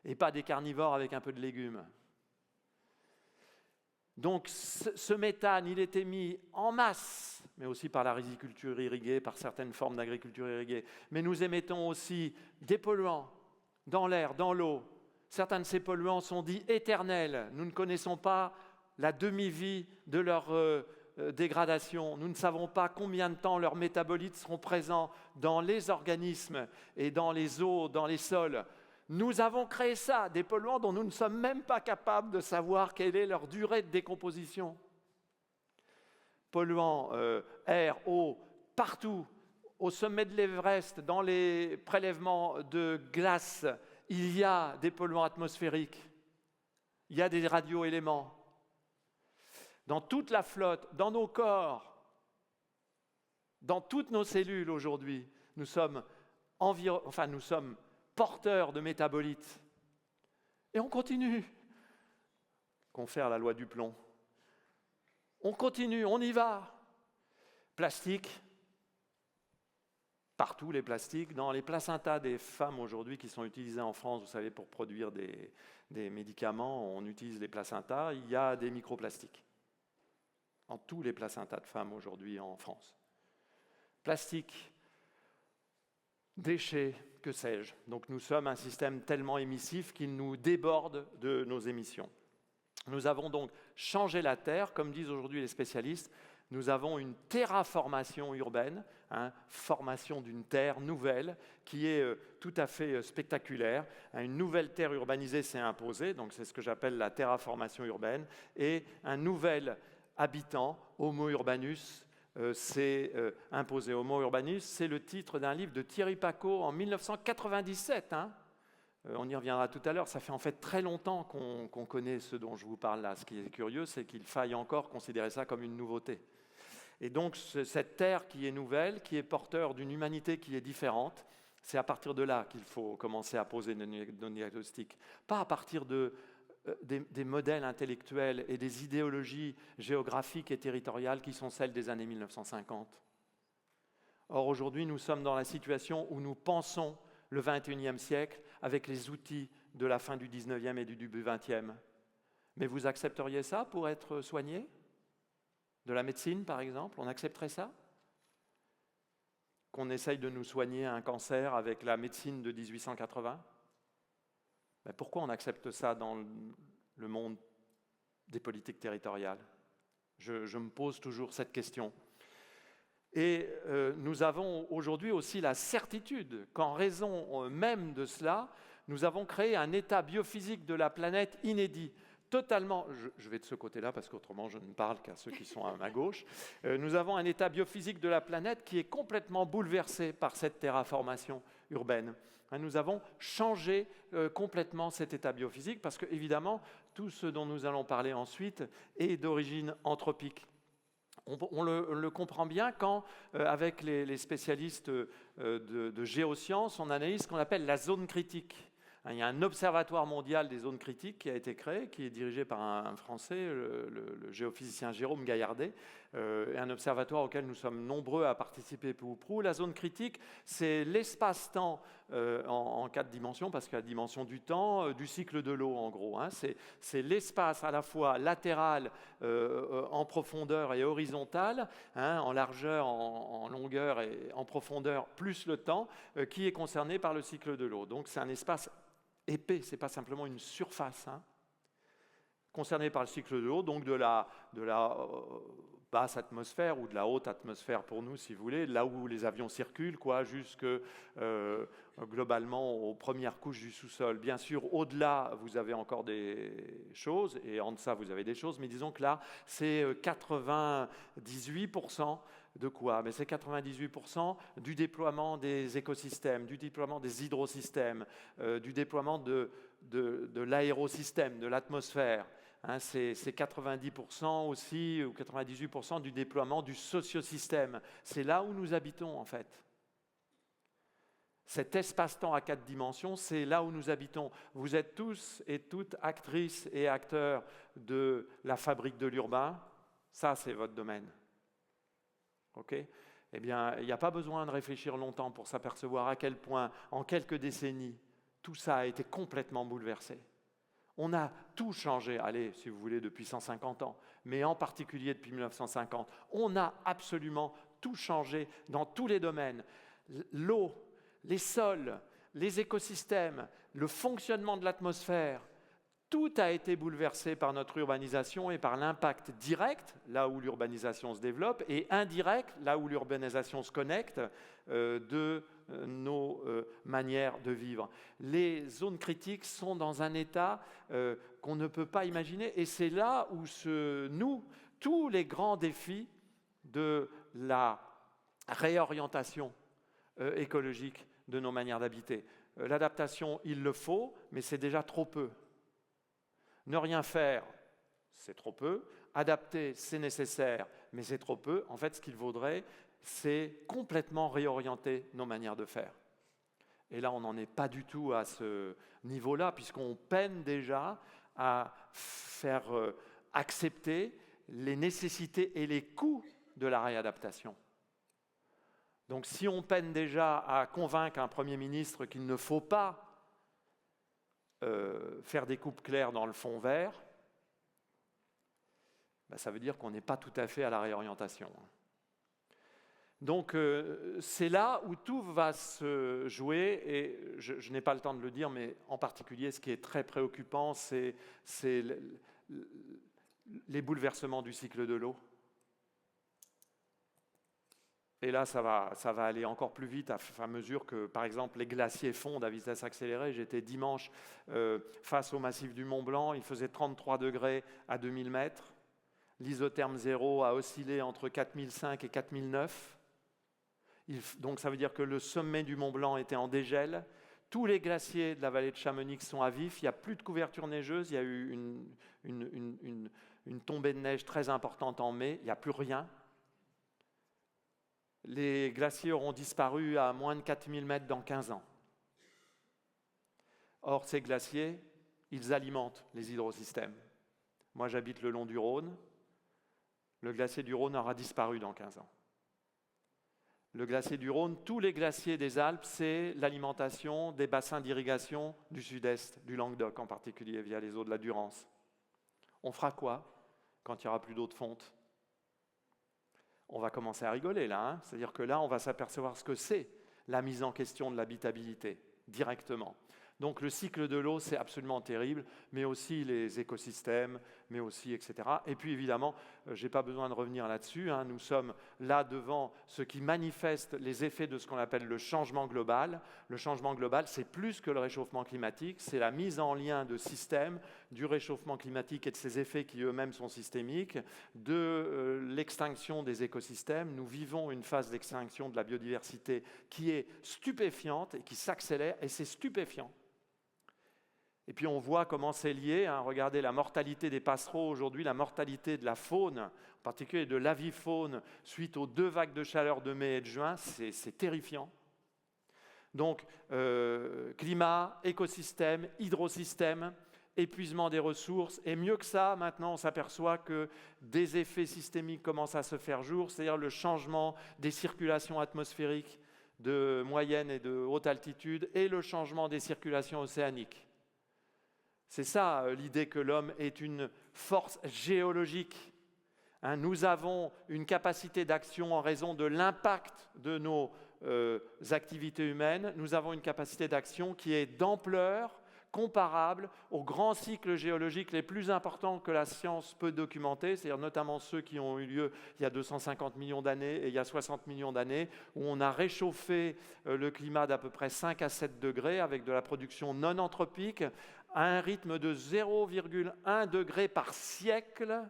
et pas des carnivores avec un peu de légumes. Donc ce méthane, il est émis en masse, mais aussi par la riziculture irriguée, par certaines formes d'agriculture irriguée. Mais nous émettons aussi des polluants dans l'air, dans l'eau. Certains de ces polluants sont dits éternels. Nous ne connaissons pas la demi-vie de leur dégradation. Nous ne savons pas combien de temps leurs métabolites seront présents dans les organismes et dans les eaux, dans les sols. Nous avons créé ça, des polluants dont nous ne sommes même pas capables de savoir quelle est leur durée de décomposition. Polluants, air, eau, partout, au sommet de l'Everest, dans les prélèvements de glace, il y a des polluants atmosphériques, il y a des radioéléments. Dans toute la flotte, dans nos corps, dans toutes nos cellules aujourd'hui, nous sommes porteurs de métabolites. Et on continue. Confère la loi du plomb. On continue, on y va. Plastique. Partout les plastiques. Dans les placentas des femmes aujourd'hui qui sont utilisés en France, vous savez, pour produire des médicaments, on utilise les placentas, il y a des microplastiques. Dans tous les placentas de femmes aujourd'hui en France. Plastique, déchets, que sais-je. Donc nous sommes un système tellement émissif qu'il nous déborde de nos émissions. Nous avons donc changé la Terre, comme disent aujourd'hui les spécialistes. Nous avons une terraformation urbaine, formation d'une terre nouvelle qui est tout à fait spectaculaire. Une nouvelle terre urbanisée s'est imposée, donc c'est ce que j'appelle la terraformation urbaine, et un nouvel habitant, Homo urbanus, s'est imposé. Homo urbanus, c'est le titre d'un livre de Thierry Pacaud en 1997. On y reviendra tout à l'heure. Ça fait en fait très longtemps qu'on connaît ce dont je vous parle là. Ce qui est curieux, c'est qu'il faille encore considérer ça comme une nouveauté. Et donc, cette terre qui est nouvelle, qui est porteur d'une humanité qui est différente, c'est à partir de là qu'il faut commencer à poser nos diagnostics. Pas à partir des modèles intellectuels et des idéologies géographiques et territoriales qui sont celles des années 1950. Or, aujourd'hui, nous sommes dans la situation où nous pensons le XXIe siècle avec les outils de la fin du XIXe et du début XXe. Mais vous accepteriez ça pour être soigné ? De la médecine, par exemple, on accepterait ça ? Qu'on essaye de nous soigner un cancer avec la médecine de 1880 ? Mais pourquoi on accepte ça dans le monde des politiques territoriales ? Je me pose toujours cette question. Et nous avons aujourd'hui aussi la certitude qu'en raison même de cela, nous avons créé un état biophysique de la planète inédit. Totalement, je vais de ce côté-là parce qu'autrement je ne parle qu'à ceux qui sont à ma gauche. Nous avons un état biophysique de la planète qui est complètement bouleversé par cette terraformation urbaine. Nous avons changé complètement cet état biophysique parce que, évidemment, tout ce dont nous allons parler ensuite est d'origine anthropique. On le comprend bien quand, avec les spécialistes de géosciences, on analyse ce qu'on appelle la zone critique. Il y a un observatoire mondial des zones critiques qui a été créé, qui est dirigé par un Français, le géophysicien Jérôme Gaillardet, et un observatoire auquel nous sommes nombreux à participer peu ou prou. La zone critique, c'est l'espace-temps en 4 dimensions, parce qu'il y a la dimension du temps, du cycle de l'eau en gros. C'est l'espace à la fois latéral, en profondeur et horizontal, en largeur, en longueur et en profondeur, plus le temps, qui est concerné par le cycle de l'eau. Donc c'est un espace épais, ce n'est pas simplement une surface, concerné par le cycle de l'eau, donc de la basse atmosphère ou de la haute atmosphère pour nous, si vous voulez, là où les avions circulent, jusque globalement aux premières couches du sous-sol. Bien sûr, au-delà, vous avez encore des choses, et en deçà, vous avez des choses, mais disons que là, c'est 98% de quoi ? Mais c'est 98% du déploiement des écosystèmes, du déploiement des hydrosystèmes, du déploiement de l'aérosystème, de l'atmosphère. C'est 90% aussi, ou 98% du déploiement du sociosystème. C'est là où nous habitons, en fait. Cet espace-temps à 4 dimensions, c'est là où nous habitons. Vous êtes tous et toutes actrices et acteurs de la fabrique de l'urbain. Ça, c'est votre domaine. OK ? Eh bien, il n'y a pas besoin de réfléchir longtemps pour s'apercevoir à quel point, en quelques décennies, tout ça a été complètement bouleversé. On a tout changé, allez, si vous voulez, depuis 150 ans, mais en particulier depuis 1950. On a absolument tout changé dans tous les domaines. L'eau, les sols, les écosystèmes, le fonctionnement de l'atmosphère, tout a été bouleversé par notre urbanisation et par l'impact direct, là où l'urbanisation se développe, et indirect, là où l'urbanisation se connecte, de nos manières de vivre. Les zones critiques sont dans un état qu'on ne peut pas imaginer, et c'est là où se nouent tous les grands défis de la réorientation écologique de nos manières d'habiter. L'adaptation, il le faut, mais c'est déjà trop peu. Ne rien faire, c'est trop peu. Adapter, c'est nécessaire, mais c'est trop peu. En fait, ce qu'il vaudrait, c'est complètement réorienter nos manières de faire. Et là, on n'en est pas du tout à ce niveau-là, puisqu'on peine déjà à faire accepter les nécessités et les coûts de la réadaptation. Donc, si on peine déjà à convaincre un Premier ministre qu'il ne faut pas faire des coupes claires dans le fond vert, ça veut dire qu'on n'est pas tout à fait à la réorientation. Donc c'est là où tout va se jouer, et je n'ai pas le temps de le dire, mais en particulier ce qui est très préoccupant, c'est les bouleversements du cycle de l'eau. Et là, ça va aller encore plus vite à mesure que, par exemple, les glaciers fondent à vitesse accélérée. J'étais dimanche face au massif du Mont Blanc, il faisait 33 degrés à 2000 mètres. L'isotherme zéro a oscillé entre 4005 et 4009. Donc ça veut dire que le sommet du Mont Blanc était en dégel. Tous les glaciers de la vallée de Chamonix sont à vif. Il n'y a plus de couverture neigeuse. Il y a eu une tombée de neige très importante en mai. Il n'y a plus rien. Les glaciers auront disparu à moins de 4000 mètres dans 15 ans. Or, ces glaciers, ils alimentent les hydrosystèmes. Moi, j'habite le long du Rhône. Le glacier du Rhône aura disparu dans 15 ans. Le glacier du Rhône, tous les glaciers des Alpes, c'est l'alimentation des bassins d'irrigation du sud-est, du Languedoc en particulier, via les eaux de la Durance. On fera quoi quand il n'y aura plus d'eau de fonte ? On va commencer à rigoler là, hein. C'est-à-dire que là, on va s'apercevoir ce que c'est la mise en question de l'habitabilité, directement. Donc le cycle de l'eau, c'est absolument terrible, mais aussi les écosystèmes, mais aussi, etc. Et puis évidemment, je n'ai pas besoin de revenir là-dessus, hein, nous sommes là devant ce qui manifeste les effets de ce qu'on appelle le changement global. Le changement global, c'est plus que le réchauffement climatique, c'est la mise en lien de systèmes, du réchauffement climatique et de ses effets qui eux-mêmes sont systémiques, de l'extinction des écosystèmes. Nous vivons une phase d'extinction de la biodiversité qui est stupéfiante et qui s'accélère, et c'est stupéfiant. Et puis on voit comment c'est lié, hein. Regardez la mortalité des passereaux aujourd'hui, la mortalité de la faune, en particulier de l'avifaune, suite aux 2 vagues de chaleur de mai et de juin, c'est terrifiant. Donc climat, écosystème, hydrosystème, épuisement des ressources, et mieux que ça, maintenant on s'aperçoit que des effets systémiques commencent à se faire jour, c'est-à-dire le changement des circulations atmosphériques de moyenne et de haute altitude, et le changement des circulations océaniques. C'est ça l'idée que l'homme est une force géologique. Hein, nous avons une capacité d'action en raison de l'impact de nos activités humaines. Nous avons une capacité d'action qui est d'ampleur comparable aux grands cycles géologiques les plus importants que la science peut documenter, c'est-à-dire notamment ceux qui ont eu lieu il y a 250 millions d'années et il y a 60 millions d'années, où on a réchauffé le climat d'à peu près 5 à 7 degrés avec de la production non anthropique, à un rythme de 0,1 degré par siècle.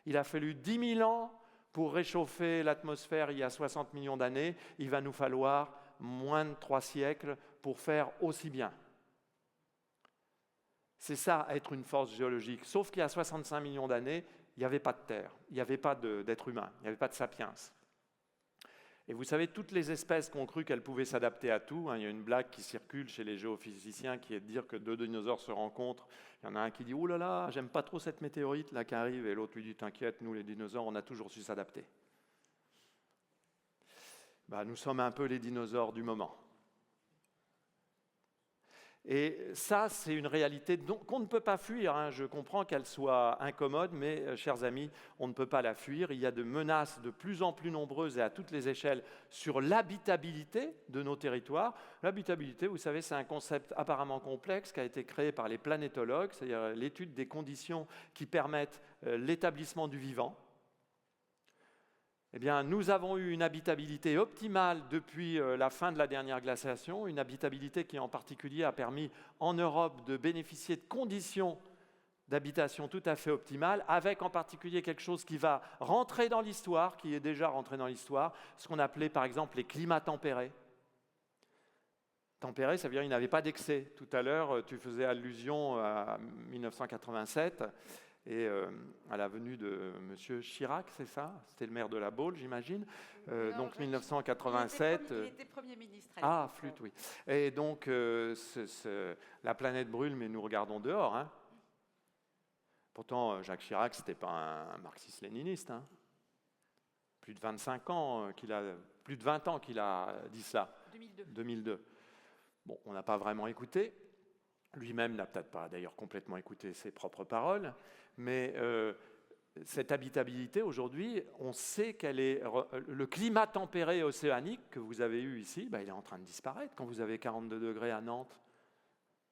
Il a fallu 10 000 ans pour réchauffer l'atmosphère il y a 60 millions d'années. Il va nous falloir moins de 3 siècles pour faire aussi bien. C'est ça, être une force géologique. Sauf qu'il y a 65 millions d'années, il n'y avait pas de terre, il n'y avait pas d'être humain, il n'y avait pas de sapiens. Et vous savez, toutes les espèces qui ont cru qu'elles pouvaient s'adapter à tout, hein, il y a une blague qui circule chez les géophysiciens qui est de dire que 2 dinosaures se rencontrent. Il y en a un qui dit « Ouh là là, j'aime pas trop cette météorite là qui arrive », et l'autre lui dit « T'inquiète, nous les dinosaures, on a toujours su s'adapter. » Nous sommes un peu les dinosaures du moment. Et ça, c'est une réalité qu'on ne peut pas fuir, hein. Je comprends qu'elle soit incommode, mais, chers amis, on ne peut pas la fuir. Il y a des menaces de plus en plus nombreuses et à toutes les échelles sur l'habitabilité de nos territoires. L'habitabilité, vous savez, c'est un concept apparemment complexe qui a été créé par les planétologues, c'est-à-dire l'étude des conditions qui permettent l'établissement du vivant. Eh bien, nous avons eu une habitabilité optimale depuis la fin de la dernière glaciation, une habitabilité qui en particulier a permis en Europe de bénéficier de conditions d'habitation tout à fait optimales, avec en particulier quelque chose qui va rentrer dans l'histoire, qui est déjà rentré dans l'histoire, ce qu'on appelait par exemple les climats tempérés. Tempéré, ça veut dire qu'il n'y avait pas d'excès. Tout à l'heure, tu faisais allusion à 1987. Et à la venue de M. Chirac, c'est ça? C'était le maire de la Baule, j'imagine. Donc 1987. Il était Premier ministre. Ah, flûte, oui. Et donc, la planète brûle, mais nous regardons dehors. Hein. Pourtant, Jacques Chirac, ce n'était pas un marxiste-léniniste. Hein. Plus de 25 ans plus de 20 ans qu'il a dit ça. 2002. Bon, on n'a pas vraiment écouté. Lui-même n'a peut-être pas d'ailleurs complètement écouté ses propres paroles, mais cette habitabilité aujourd'hui, on sait qu'elle est... Le climat tempéré océanique que vous avez eu ici, il est en train de disparaître. Quand vous avez 42 degrés à Nantes,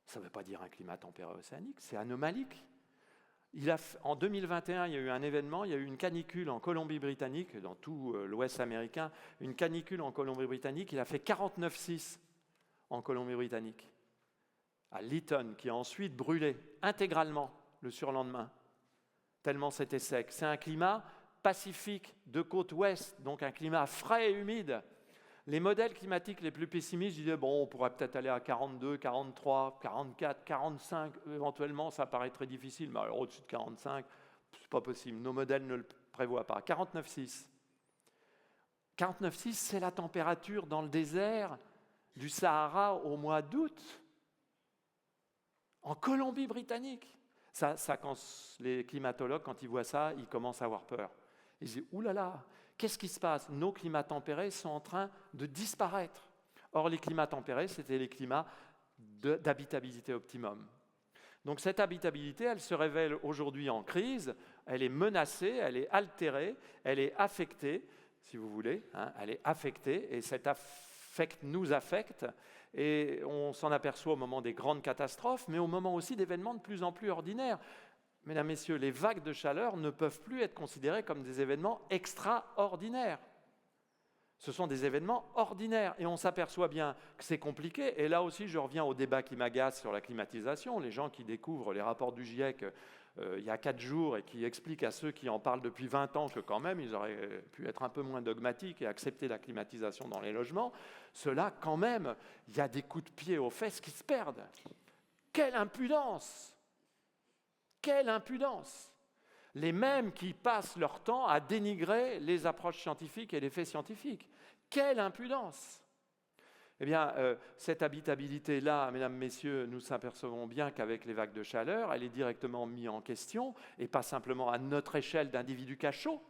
ça ne veut pas dire un climat tempéré océanique, c'est anomalique. En 2021, il y a eu un événement, il y a eu une canicule en Colombie-Britannique, dans tout l'Ouest américain, une canicule en Colombie-Britannique, il a fait 49,6 en Colombie-Britannique. À Lytton, qui a ensuite brûlé intégralement le surlendemain, tellement c'était sec. C'est un climat pacifique de côte ouest, donc un climat frais et humide. Les modèles climatiques les plus pessimistes disaient on pourrait peut-être aller à 42, 43, 44, 45, éventuellement, ça paraît très difficile, mais alors au-dessus de 45, c'est pas possible. Nos modèles ne le prévoient pas. 49,6. 49,6, c'est la température dans le désert du Sahara au mois d'août. En Colombie-Britannique. Ça, quand les climatologues, quand ils voient ça, ils commencent à avoir peur. Ils disent « Ouh là là, qu'est-ce qui se passe? Nos climats tempérés sont en train de disparaître. » Or, les climats tempérés, c'était les climats d'habitabilité optimum. Donc cette habitabilité, elle se révèle aujourd'hui en crise, elle est menacée, elle est altérée, elle est affectée, si vous voulez, hein, elle est affectée, et cet affect nous affecte. Et on s'en aperçoit au moment des grandes catastrophes, mais au moment aussi d'événements de plus en plus ordinaires. Mesdames, Messieurs, les vagues de chaleur ne peuvent plus être considérées comme des événements extraordinaires. Ce sont des événements ordinaires et on s'aperçoit bien que c'est compliqué. Et là aussi, je reviens au débat qui m'agace sur la climatisation. Les gens qui découvrent les rapports du GIEC il y a 4 jours et qui expliquent à ceux qui en parlent depuis 20 ans que quand même, ils auraient pu être un peu moins dogmatiques et accepter la climatisation dans les logements, ceux-là, quand même, il y a des coups de pied aux fesses qui se perdent. Quelle impudence! Quelle impudence! Les mêmes qui passent leur temps à dénigrer les approches scientifiques et les faits scientifiques. Quelle impudence! Eh bien, cette habitabilité-là, mesdames, messieurs, nous s'apercevons bien qu'avec les vagues de chaleur, elle est directement mise en question, et pas simplement à notre échelle d'individus cachots.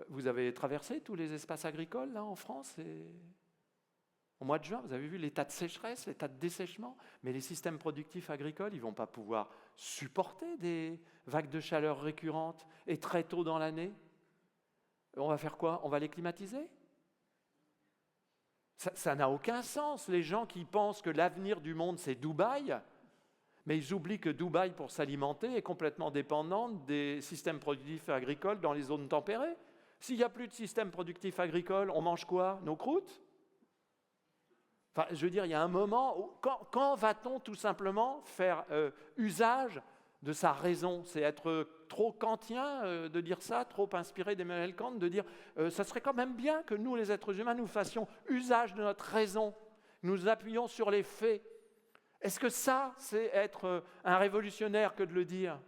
Vous avez traversé tous les espaces agricoles, là, en France, au mois de juin, vous avez vu l'état de sécheresse, l'état de dessèchement, mais les systèmes productifs agricoles, ils ne vont pas pouvoir supporter des vagues de chaleur récurrentes et très tôt dans l'année. On va faire quoi? On va les climatiser? Ça n'a aucun sens. Les gens qui pensent que l'avenir du monde, c'est Dubaï, mais ils oublient que Dubaï, pour s'alimenter, est complètement dépendante des systèmes productifs agricoles dans les zones tempérées. S'il n'y a plus de système productif agricole, on mange quoi? Nos croûtes? Enfin, je veux dire, il y a un moment où, quand va-t-on tout simplement faire usage de sa raison? C'est être trop kantien de dire ça, trop inspiré d'Emmanuel Kant, de dire ça serait quand même bien que nous, les êtres humains, nous fassions usage de notre raison, nous appuyons sur les faits. Est-ce que ça, c'est être un révolutionnaire que de le dire?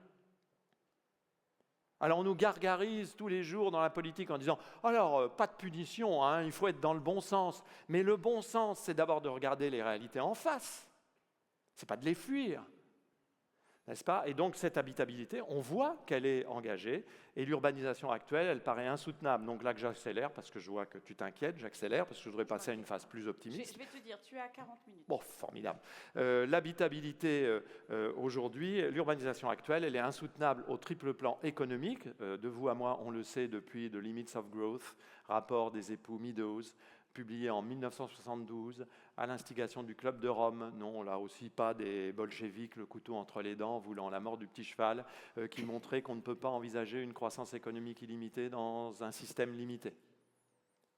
Alors on nous gargarise tous les jours dans la politique en disant « Alors, pas de punition, hein, il faut être dans le bon sens. » Mais le bon sens, c'est d'abord de regarder les réalités en face. Ce n'est pas de les fuir. n'est-ce pas? Et donc cette habitabilité, on voit qu'elle est engagée, et l'urbanisation actuelle, elle paraît insoutenable. Donc là que j'accélère, parce que je vois que tu t'inquiètes, j'accélère, parce que je voudrais passer à une phase plus optimiste. Je vais te dire, tu as 40 minutes. Bon, formidable. L'habitabilité, aujourd'hui, l'urbanisation actuelle, elle est insoutenable au triple plan économique. De vous à moi, on le sait depuis The Limits of Growth, rapport des époux Meadows, publié en 1972, à l'instigation du Club de Rome. Non, là aussi pas des bolcheviks, le couteau entre les dents, voulant la mort du petit cheval, qui montrait qu'on ne peut pas envisager une croissance économique illimitée dans un système limité.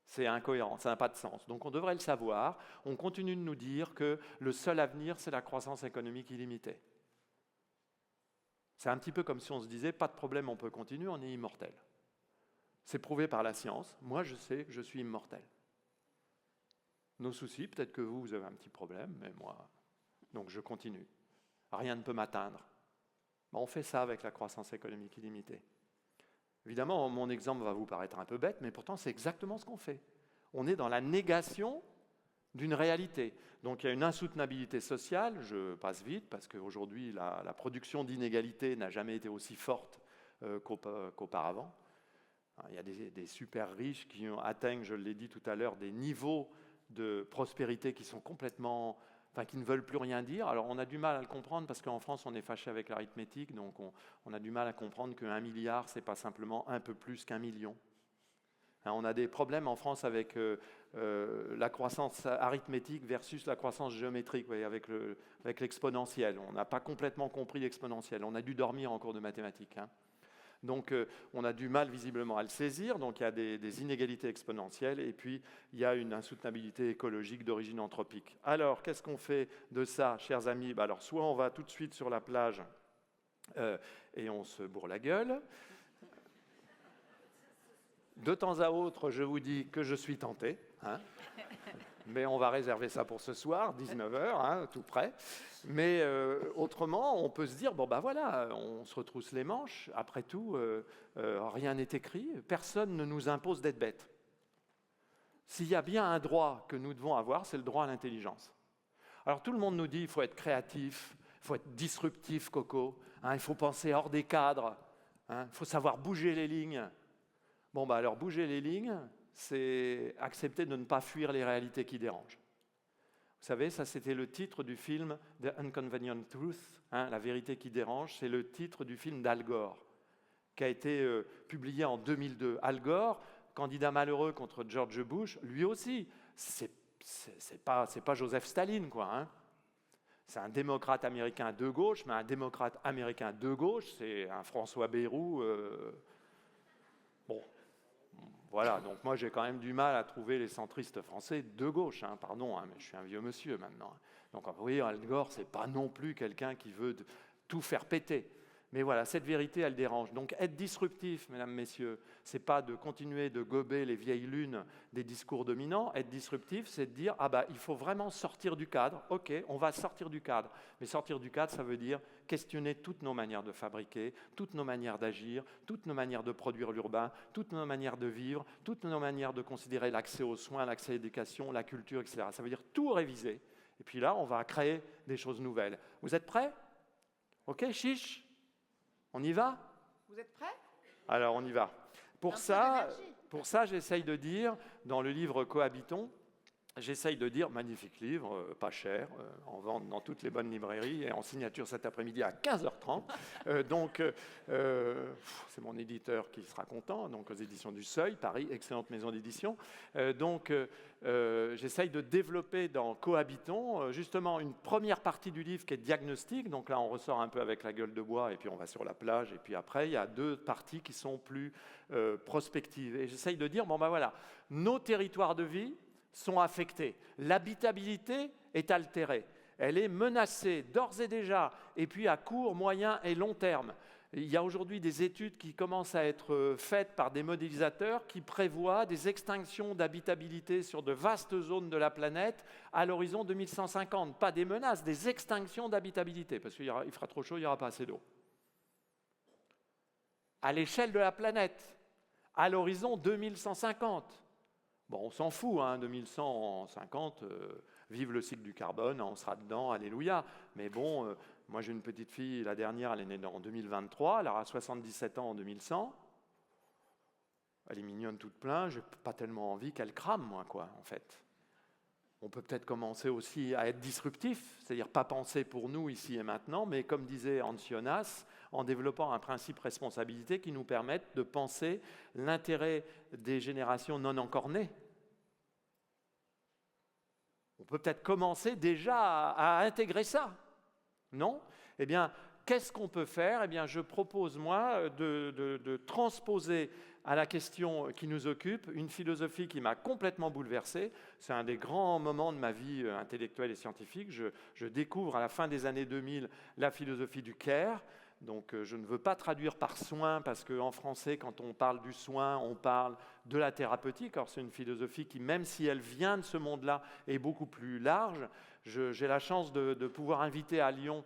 C'est incohérent, ça n'a pas de sens. Donc on devrait le savoir. On continue de nous dire que le seul avenir, c'est la croissance économique illimitée. C'est un petit peu comme si on se disait, pas de problème, on peut continuer, on est immortel. C'est prouvé par la science. Moi, je sais que je suis immortel. Nos soucis, peut-être que vous avez un petit problème, mais moi, donc je continue. Rien ne peut m'atteindre. On fait ça avec la croissance économique illimitée. Évidemment, mon exemple va vous paraître un peu bête, mais pourtant c'est exactement ce qu'on fait. On est dans la négation d'une réalité. Donc il y a une insoutenabilité sociale, je passe vite, parce qu'aujourd'hui la production d'inégalités n'a jamais été aussi forte qu'auparavant. Il y a des super riches qui atteignent, je l'ai dit tout à l'heure, des niveaux de prospérité qui sont complètement, qui ne veulent plus rien dire. Alors on a du mal à le comprendre parce qu'en France on est fâché avec l'arithmétique, donc on a du mal à comprendre qu'un milliard c'est pas simplement un peu plus qu'un million. On a des problèmes en France avec la croissance arithmétique versus la croissance géométrique, vous voyez, avec l'exponentielle. On n'a pas complètement compris l'exponentielle. On a dû dormir en cours de mathématiques. Donc on a du mal visiblement à le saisir, donc il y a des inégalités exponentielles et puis il y a une insoutenabilité écologique d'origine anthropique. Alors qu'est-ce qu'on fait de ça, chers amis? Alors soit on va tout de suite sur la plage et on se bourre la gueule. De temps à autre, je vous dis que je suis tenté, mais on va réserver ça pour ce soir, 19h, tout près. Mais autrement, on peut se dire, bon ben voilà, on se retrousse les manches, après tout, rien n'est écrit, personne ne nous impose d'être bêtes. S'il y a bien un droit que nous devons avoir, c'est le droit à l'intelligence. Alors tout le monde nous dit, il faut être créatif, il faut être disruptif, Coco, il faut penser hors des cadres, il faut savoir bouger les lignes. Bon, bah alors bouger les lignes, c'est accepter de ne pas fuir les réalités qui dérangent. Vous savez, ça c'était le titre du film The Inconvenient Truth, la vérité qui dérange, c'est le titre du film d'Al Gore, qui a été publié en 2002. Al Gore, candidat malheureux contre George Bush, lui aussi, c'est pas Joseph Staline, quoi. C'est un démocrate américain de gauche, mais un démocrate américain de gauche, c'est un François Bayrou. Bon. Voilà, donc moi j'ai quand même du mal à trouver les centristes français de gauche, pardon, mais je suis un vieux monsieur maintenant. Donc vous voyez, Al Gore, c'est pas non plus quelqu'un qui veut tout faire péter. Mais voilà, cette vérité, elle dérange. Donc être disruptif, mesdames, messieurs, c'est pas de continuer de gober les vieilles lunes des discours dominants. Être disruptif, c'est de dire, il faut vraiment sortir du cadre. Ok, on va sortir du cadre. Mais sortir du cadre, ça veut dire questionner toutes nos manières de fabriquer, toutes nos manières d'agir, toutes nos manières de produire l'urbain, toutes nos manières de vivre, toutes nos manières de considérer l'accès aux soins, l'accès à l'éducation, la culture, etc. Ça veut dire tout réviser. Et puis là, on va créer des choses nouvelles. Vous êtes prêts? Ok, chiche? On y va? Vous êtes prêts? Alors, on y va. Pour ça, j'essaye de dire, dans le livre Cohabitons, j'essaye de dire, magnifique livre, pas cher, en vente dans toutes les bonnes librairies et en signature cet après-midi à 15h30. C'est mon éditeur qui sera content, donc aux éditions du Seuil, Paris, excellente maison d'édition. J'essaye de développer dans Cohabitons, justement, une première partie du livre qui est diagnostic. Donc là, on ressort un peu avec la gueule de bois et puis on va sur la plage. Et puis après, il y a deux parties qui sont plus prospectives. Et j'essaye de dire, voilà, nos territoires de vie sont affectés. L'habitabilité est altérée. Elle est menacée d'ores et déjà, et puis à court, moyen et long terme. Il y a aujourd'hui des études qui commencent à être faites par des modélisateurs qui prévoient des extinctions d'habitabilité sur de vastes zones de la planète à l'horizon 2150. Pas des menaces, des extinctions d'habitabilité, parce qu'il fera trop chaud, il n'y aura pas assez d'eau. À l'échelle de la planète, à l'horizon 2150. Bon, on s'en fout, 2150, vive le cycle du carbone, on sera dedans, alléluia. Mais bon, Moi, j'ai une petite fille, la dernière, elle est née en 2023, elle aura 77 ans en 2100. Elle est mignonne toute pleine, j'ai pas tellement envie qu'elle crame, moi, quoi, en fait. On peut peut-être commencer aussi à être disruptif, c'est-à-dire pas penser pour nous ici et maintenant, mais comme disait Hans Jonas, en développant un principe responsabilité qui nous permette de penser l'intérêt des générations non encore nées. On peut peut-être commencer déjà à intégrer ça, non ? Eh bien, qu'est-ce qu'on peut faire ? Eh bien, je propose, moi, de transposer à la question qui nous occupe une philosophie qui m'a complètement bouleversé. C'est un des grands moments de ma vie intellectuelle et scientifique. Je découvre à la fin des années 2000 la philosophie du care. Donc, je ne veux pas traduire par soin, parce qu'en français, quand on parle du soin, on parle de la thérapeutique. Or, c'est une philosophie qui, même si elle vient de ce monde-là, est beaucoup plus large. J'ai la chance de pouvoir inviter à Lyon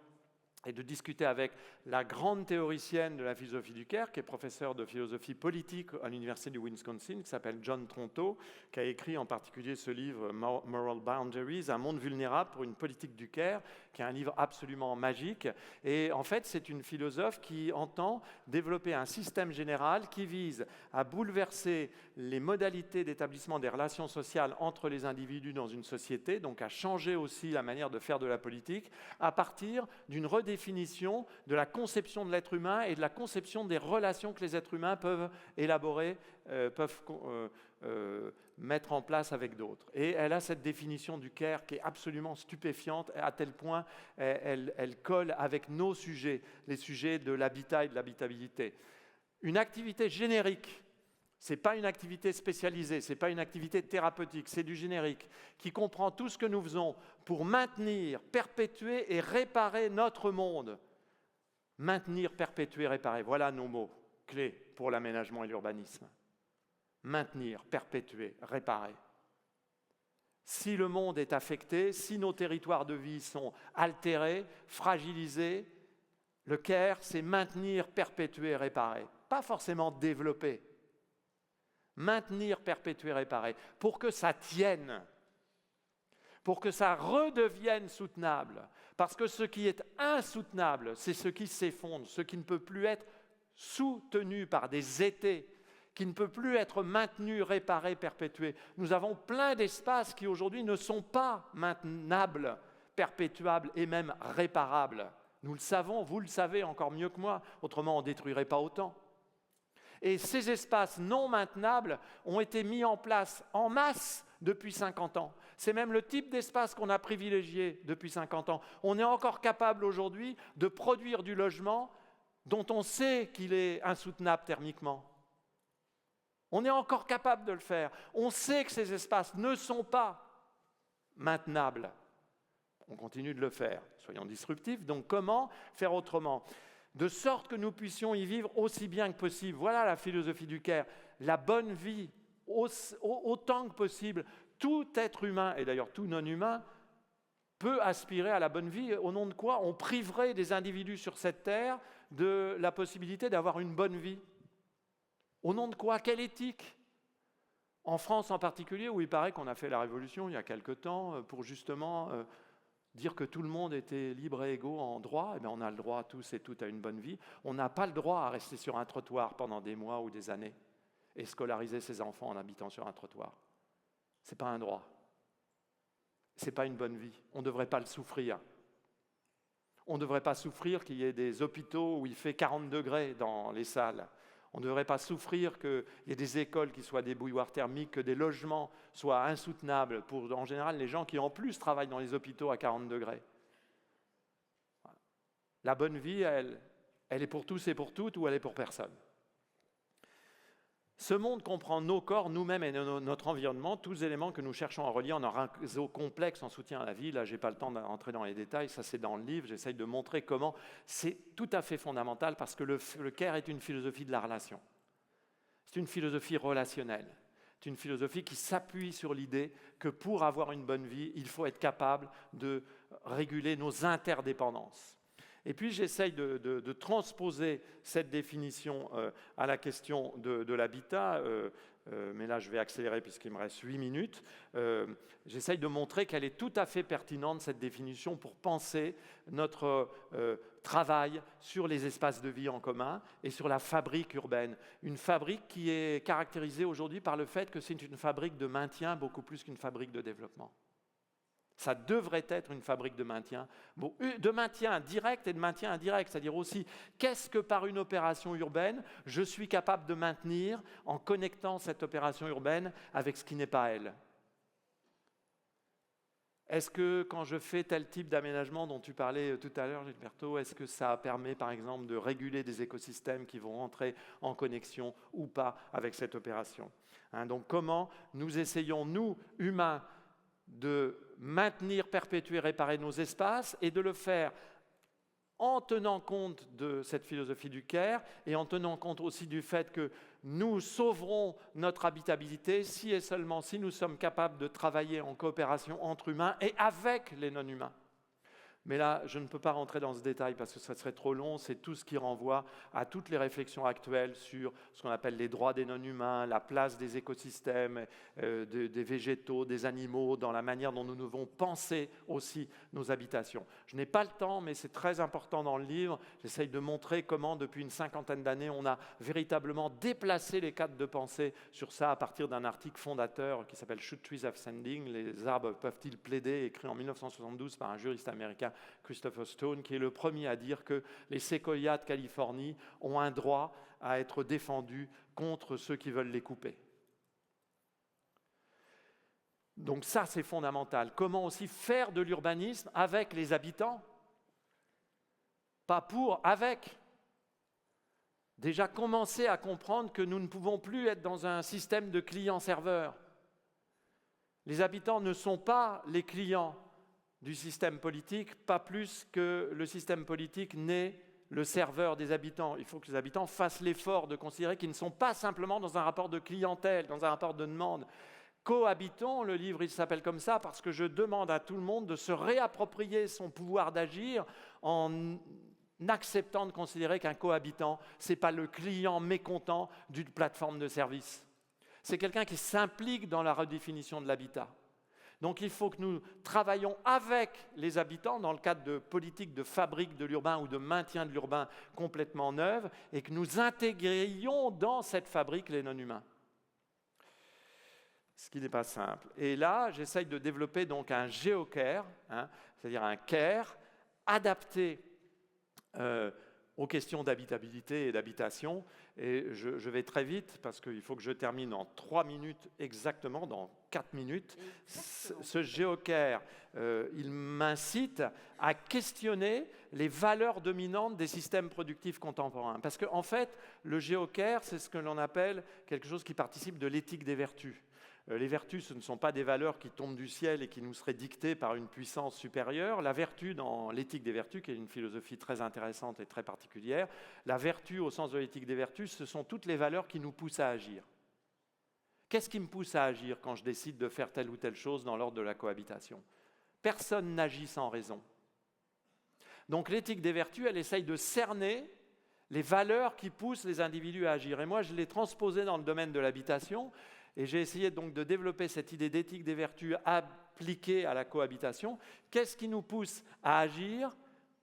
et de discuter avec la grande théoricienne de la philosophie du care, qui est professeure de philosophie politique à l'université du Wisconsin, qui s'appelle John Tronto, qui a écrit en particulier ce livre « Moral Boundaries, un monde vulnérable pour une politique du care », qui est un livre absolument magique. Et en fait, c'est une philosophe qui entend développer un système général qui vise à bouleverser les modalités d'établissement des relations sociales entre les individus dans une société, donc à changer aussi la manière de faire de la politique, à partir d'une redéfinition de la conception de l'être humain et de la conception des relations que les êtres humains peuvent élaborer, mettre en place avec d'autres. Et elle a cette définition du care qui est absolument stupéfiante, à tel point elle colle avec nos sujets, les sujets de l'habitat et de l'habitabilité. Une activité générique, ce n'est pas une activité spécialisée, ce n'est pas une activité thérapeutique, c'est du générique, qui comprend tout ce que nous faisons pour maintenir, perpétuer et réparer notre monde. Maintenir, perpétuer, réparer, voilà nos mots clés pour l'aménagement et l'urbanisme. Maintenir, perpétuer, réparer. Si le monde est affecté, si nos territoires de vie sont altérés, fragilisés, le care, c'est maintenir, perpétuer, réparer. Pas forcément développer. Maintenir, perpétuer, réparer. Pour que ça tienne. Pour que ça redevienne soutenable. Parce que ce qui est insoutenable, c'est ce qui s'effondre, ce qui ne peut plus être soutenu par des étés, qui ne peut plus être maintenu, réparé, perpétué. Nous avons plein d'espaces qui aujourd'hui ne sont pas maintenables, perpétuables et même réparables. Nous le savons, vous le savez encore mieux que moi, autrement on ne détruirait pas autant. Et ces espaces non maintenables ont été mis en place en masse depuis 50 ans. C'est même le type d'espace qu'on a privilégié depuis 50 ans. On est encore capable aujourd'hui de produire du logement dont on sait qu'il est insoutenable thermiquement. On est encore capable de le faire. On sait que ces espaces ne sont pas maintenables. On continue de le faire. Soyons disruptifs. Donc comment faire autrement ? De sorte que nous puissions y vivre aussi bien que possible. Voilà la philosophie du care. La bonne vie, autant que possible. Tout être humain, et d'ailleurs tout non-humain, peut aspirer à la bonne vie. Au nom de quoi on priverait des individus sur cette terre de la possibilité d'avoir une bonne vie. Au nom de quoi ? Quelle éthique ? En France en particulier, où il paraît qu'on a fait la révolution il y a quelque temps pour justement dire que tout le monde était libre et égaux en droit, eh bien on a le droit tous et toutes à une bonne vie. On n'a pas le droit à rester sur un trottoir pendant des mois ou des années et scolariser ses enfants en habitant sur un trottoir. Ce n'est pas un droit. Ce n'est pas une bonne vie. On ne devrait pas le souffrir. On ne devrait pas souffrir qu'il y ait des hôpitaux où il fait 40 degrés dans les salles. On ne devrait pas souffrir qu'il y ait des écoles qui soient des bouilloires thermiques, que des logements soient insoutenables pour, en général, les gens qui en plus travaillent dans les hôpitaux à 40 degrés. Voilà. La bonne vie, elle est pour tous et pour toutes ou elle est pour personne. Ce monde comprend nos corps, nous-mêmes et notre environnement, tous les éléments que nous cherchons à relier en un réseau complexe en soutien à la vie. Là, je n'ai pas le temps d'entrer dans les détails, ça c'est dans le livre, j'essaye de montrer comment c'est tout à fait fondamental parce que le care est une philosophie de la relation. C'est une philosophie relationnelle. C'est une philosophie qui s'appuie sur l'idée que pour avoir une bonne vie, il faut être capable de réguler nos interdépendances. Et puis j'essaye de transposer cette définition à la question de l'habitat. mais là je vais accélérer puisqu'il me reste 8 minutes, j'essaye de montrer qu'elle est tout à fait pertinente, cette définition, pour penser notre travail sur les espaces de vie en commun et sur la fabrique urbaine. Une fabrique qui est caractérisée aujourd'hui par le fait que c'est une fabrique de maintien beaucoup plus qu'une fabrique de développement. Ça devrait être une fabrique de maintien direct et de maintien indirect, c'est-à-dire aussi qu'est-ce que par une opération urbaine, je suis capable de maintenir en connectant cette opération urbaine avec ce qui n'est pas elle. Est-ce que quand je fais tel type d'aménagement dont tu parlais tout à l'heure, Gilberto, est-ce que ça permet par exemple de réguler des écosystèmes qui vont rentrer en connexion ou pas avec cette opération, donc comment nous essayons, nous, humains, de maintenir, perpétuer, réparer nos espaces et de le faire en tenant compte de cette philosophie du care et en tenant compte aussi du fait que nous sauverons notre habitabilité si et seulement si nous sommes capables de travailler en coopération entre humains et avec les non-humains. Mais là, je ne peux pas rentrer dans ce détail parce que ça serait trop long. C'est tout ce qui renvoie à toutes les réflexions actuelles sur ce qu'on appelle les droits des non-humains, la place des écosystèmes, des végétaux, des animaux, dans la manière dont nous devons penser aussi nos habitations. Je n'ai pas le temps, mais c'est très important dans le livre. J'essaye de montrer comment, depuis une 50aine d'années, on a véritablement déplacé les cadres de pensée sur ça à partir d'un article fondateur qui s'appelle « Should Trees Have Standing ? Les arbres peuvent-ils plaider ?» écrit en 1972 par un juriste américain, Christopher Stone, qui est le premier à dire que les séquoias de Californie ont un droit à être défendus contre ceux qui veulent les couper. Donc ça, c'est fondamental. Comment aussi faire de l'urbanisme avec les habitants? Pas pour, avec. Déjà commencer à comprendre que nous ne pouvons plus être dans un système de client-serveur. Les habitants ne sont pas les clients du système politique, pas plus que le système politique n'est le serveur des habitants. Il faut que les habitants fassent l'effort de considérer qu'ils ne sont pas simplement dans un rapport de clientèle, dans un rapport de demande. Cohabitons, le livre il s'appelle comme ça parce que je demande à tout le monde de se réapproprier son pouvoir d'agir en acceptant de considérer qu'un cohabitant, ce n'est pas le client mécontent d'une plateforme de service. C'est quelqu'un qui s'implique dans la redéfinition de l'habitat. Donc il faut que nous travaillions avec les habitants dans le cadre de politiques de fabrique de l'urbain ou de maintien de l'urbain complètement neuves et que nous intégrions dans cette fabrique les non-humains. Ce qui n'est pas simple. Et là, j'essaye de développer donc un géocare, c'est-à-dire un care adapté aux questions d'habitabilité et d'habitation. Et je vais très vite parce qu'il faut que je termine en 3 minutes exactement, dans 4 minutes. Ce géocare, il m'incite à questionner les valeurs dominantes des systèmes productifs contemporains. Parce qu'en fait, le géocare, c'est ce que l'on appelle quelque chose qui participe de l'éthique des vertus. Les vertus, ce ne sont pas des valeurs qui tombent du ciel et qui nous seraient dictées par une puissance supérieure. La vertu, dans l'éthique des vertus, qui est une philosophie très intéressante et très particulière, la vertu, au sens de l'éthique des vertus, ce sont toutes les valeurs qui nous poussent à agir. Qu'est-ce qui me pousse à agir quand je décide de faire telle ou telle chose dans l'ordre de la cohabitation? Personne n'agit sans raison. Donc l'éthique des vertus, elle essaye de cerner les valeurs qui poussent les individus à agir. Et moi, je l'ai transposé dans le domaine de l'habitation. Et j'ai essayé donc de développer cette idée d'éthique des vertus appliquée à la cohabitation. Qu'est-ce qui nous pousse à agir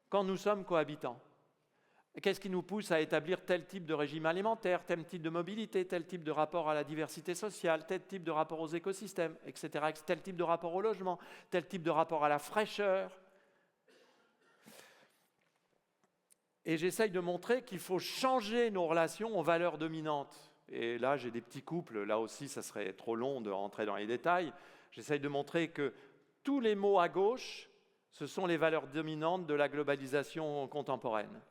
quand nous sommes cohabitants? Qu'est-ce qui nous pousse à établir tel type de régime alimentaire, tel type de mobilité, tel type de rapport à la diversité sociale, tel type de rapport aux écosystèmes, etc., tel type de rapport au logement, tel type de rapport à la fraîcheur? Et j'essaye de montrer qu'il faut changer nos relations aux valeurs dominantes. Et là, j'ai des petits couples, là aussi, ça serait trop long de rentrer dans les détails. J'essaye de montrer que tous les mots à gauche, ce sont les valeurs dominantes de la globalisation contemporaine.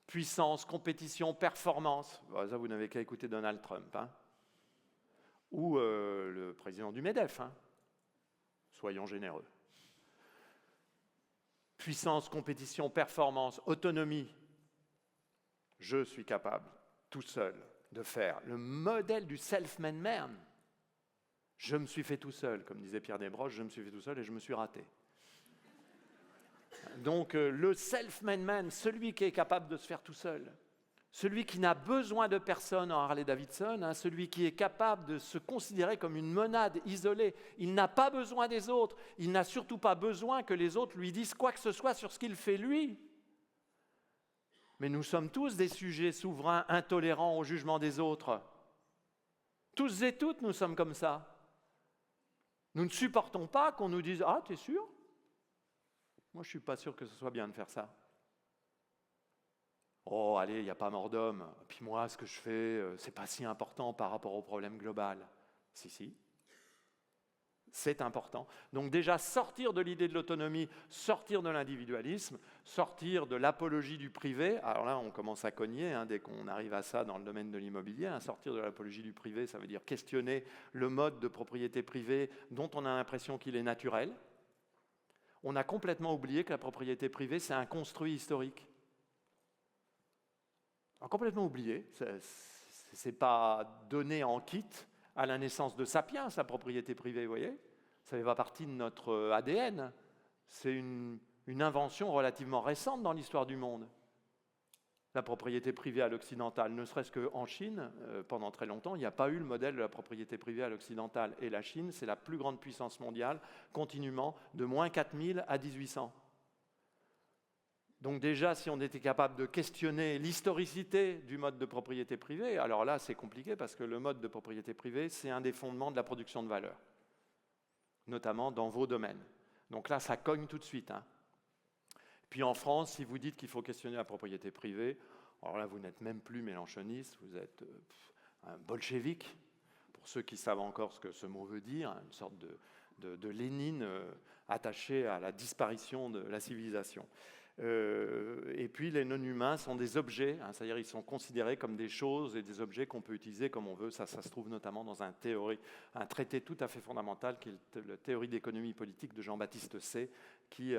Puissance, compétition, performance. Bon, ça, vous n'avez qu'à écouter Donald Trump. Ou le président du MEDEF. Soyons généreux. Puissance, compétition, performance, autonomie. Je suis capable, tout seul, de faire le modèle du self-made man. Je me suis fait tout seul, comme disait Pierre Desbroches, je me suis fait tout seul et je me suis raté. Donc le self-made man, celui qui est capable de se faire tout seul, celui qui n'a besoin de personne en Harley-Davidson, hein, celui qui est capable de se considérer comme une monade isolée. Il n'a pas besoin des autres, il n'a surtout pas besoin que les autres lui disent quoi que ce soit sur ce qu'il fait lui. Mais nous sommes tous des sujets souverains, intolérants au jugement des autres. Tous et toutes, nous sommes comme ça. Nous ne supportons pas qu'on nous dise « Ah, t'es sûr ? Moi, je ne suis pas sûr que ce soit bien de faire ça. » Oh, allez, il n'y a pas mort d'homme. Puis moi, ce que je fais, ce n'est pas si important par rapport au problème global. Si. C'est important. Donc déjà, sortir de l'idée de l'autonomie, sortir de l'individualisme, sortir de l'apologie du privé. Alors là, on commence à cogner, hein, dès qu'on arrive à ça dans le domaine de l'immobilier. Hein, sortir de l'apologie du privé, ça veut dire questionner le mode de propriété privée dont on a l'impression qu'il est naturel. On a complètement oublié que la propriété privée, c'est un construit historique. On a complètement oublié. Ce n'est pas donné en kit à la naissance de Sapiens, sa propriété privée, vous voyez. Ça fait pas partie de notre ADN. C'est une invention relativement récente dans l'histoire du monde. La propriété privée à l'occidental, ne serait-ce qu'en Chine, pendant très longtemps, il n'y a pas eu le modèle de la propriété privée à l'occidental. Et la Chine, c'est la plus grande puissance mondiale, continuellement, de moins 4000 à 1800. Donc déjà, si on était capable de questionner l'historicité du mode de propriété privée, alors là, c'est compliqué parce que le mode de propriété privée, c'est un des fondements de la production de valeur, notamment dans vos domaines. Donc là, ça cogne tout de suite. Hein. Puis en France, si vous dites qu'il faut questionner la propriété privée, alors là, vous n'êtes même plus mélanchoniste, vous êtes un bolchevique, pour ceux qui savent encore ce que ce mot veut dire, une sorte de Lénine attaché à la disparition de la civilisation. Et puis les non-humains sont des objets, hein, c'est-à-dire ils sont considérés comme des choses et des objets qu'on peut utiliser comme on veut. Ça se trouve notamment dans un traité tout à fait fondamental qui est la théorie d'économie politique de Jean-Baptiste Say, qui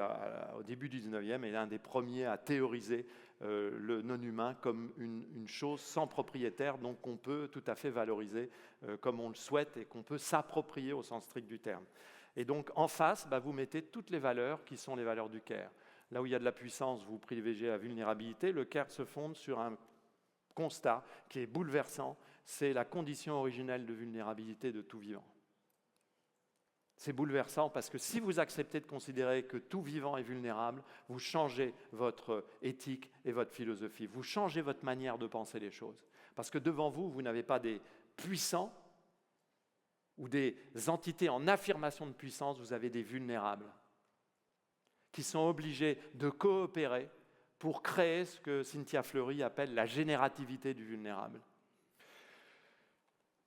au début du 19e est l'un des premiers à théoriser le non-humain comme une chose sans propriétaire, donc qu'on peut tout à fait valoriser comme on le souhaite et qu'on peut s'approprier au sens strict du terme. Et donc en face, vous mettez toutes les valeurs qui sont les valeurs du Caire. Là où il y a de la puissance, vous privilégiez la vulnérabilité. Le Caire se fonde sur un constat qui est bouleversant, c'est la condition originelle de vulnérabilité de tout vivant. C'est bouleversant parce que si vous acceptez de considérer que tout vivant est vulnérable, vous changez votre éthique et votre philosophie, vous changez votre manière de penser les choses. Parce que devant vous, vous n'avez pas des puissants ou des entités en affirmation de puissance, vous avez des vulnérables qui sont obligés de coopérer pour créer ce que Cynthia Fleury appelle la générativité du vulnérable.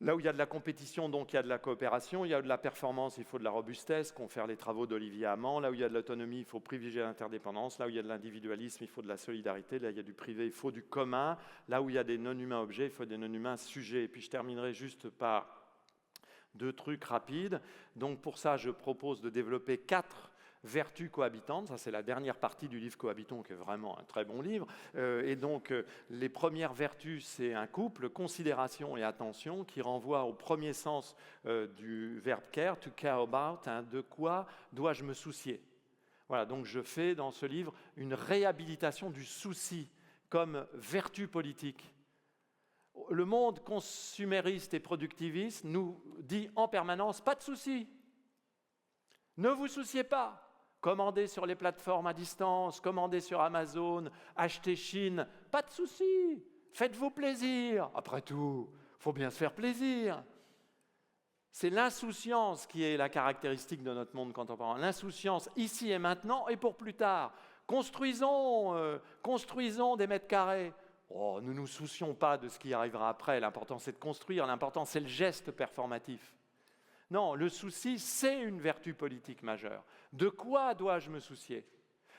Là où il y a de la compétition, donc il y a de la coopération, il y a de la performance, il faut de la robustesse, confère les travaux d'Olivier Hamon. Là où il y a de l'autonomie, il faut privilégier l'interdépendance. Là où il y a de l'individualisme, il faut de la solidarité. Là où il y a du privé, il faut du commun. Là où il y a des non-humains objets, il faut des non-humains sujets. Et puis je terminerai juste par 2 trucs rapides. Donc pour ça, je propose de développer 4 vertus cohabitantes, ça c'est la dernière partie du livre Cohabitons, qui est vraiment un très bon livre. Et donc, les premières vertus, c'est un couple, considération et attention, qui renvoie au premier sens du verbe care, to care about, hein, de quoi dois-je me soucier. Voilà, donc je fais dans ce livre une réhabilitation du souci comme vertu politique. Le monde consumériste et productiviste nous dit en permanence, pas de souci, ne vous souciez pas. Commandez sur les plateformes à distance, commandez sur Amazon, achetez Chine, pas de souci, faites-vous plaisir. Après tout, il faut bien se faire plaisir. C'est l'insouciance qui est la caractéristique de notre monde contemporain. L'insouciance ici et maintenant et pour plus tard. Construisons des mètres carrés. Oh, ne nous soucions pas de ce qui arrivera après. L'important, c'est de construire. L'important, c'est le geste performatif. Non, le souci, c'est une vertu politique majeure. De quoi dois-je me soucier ?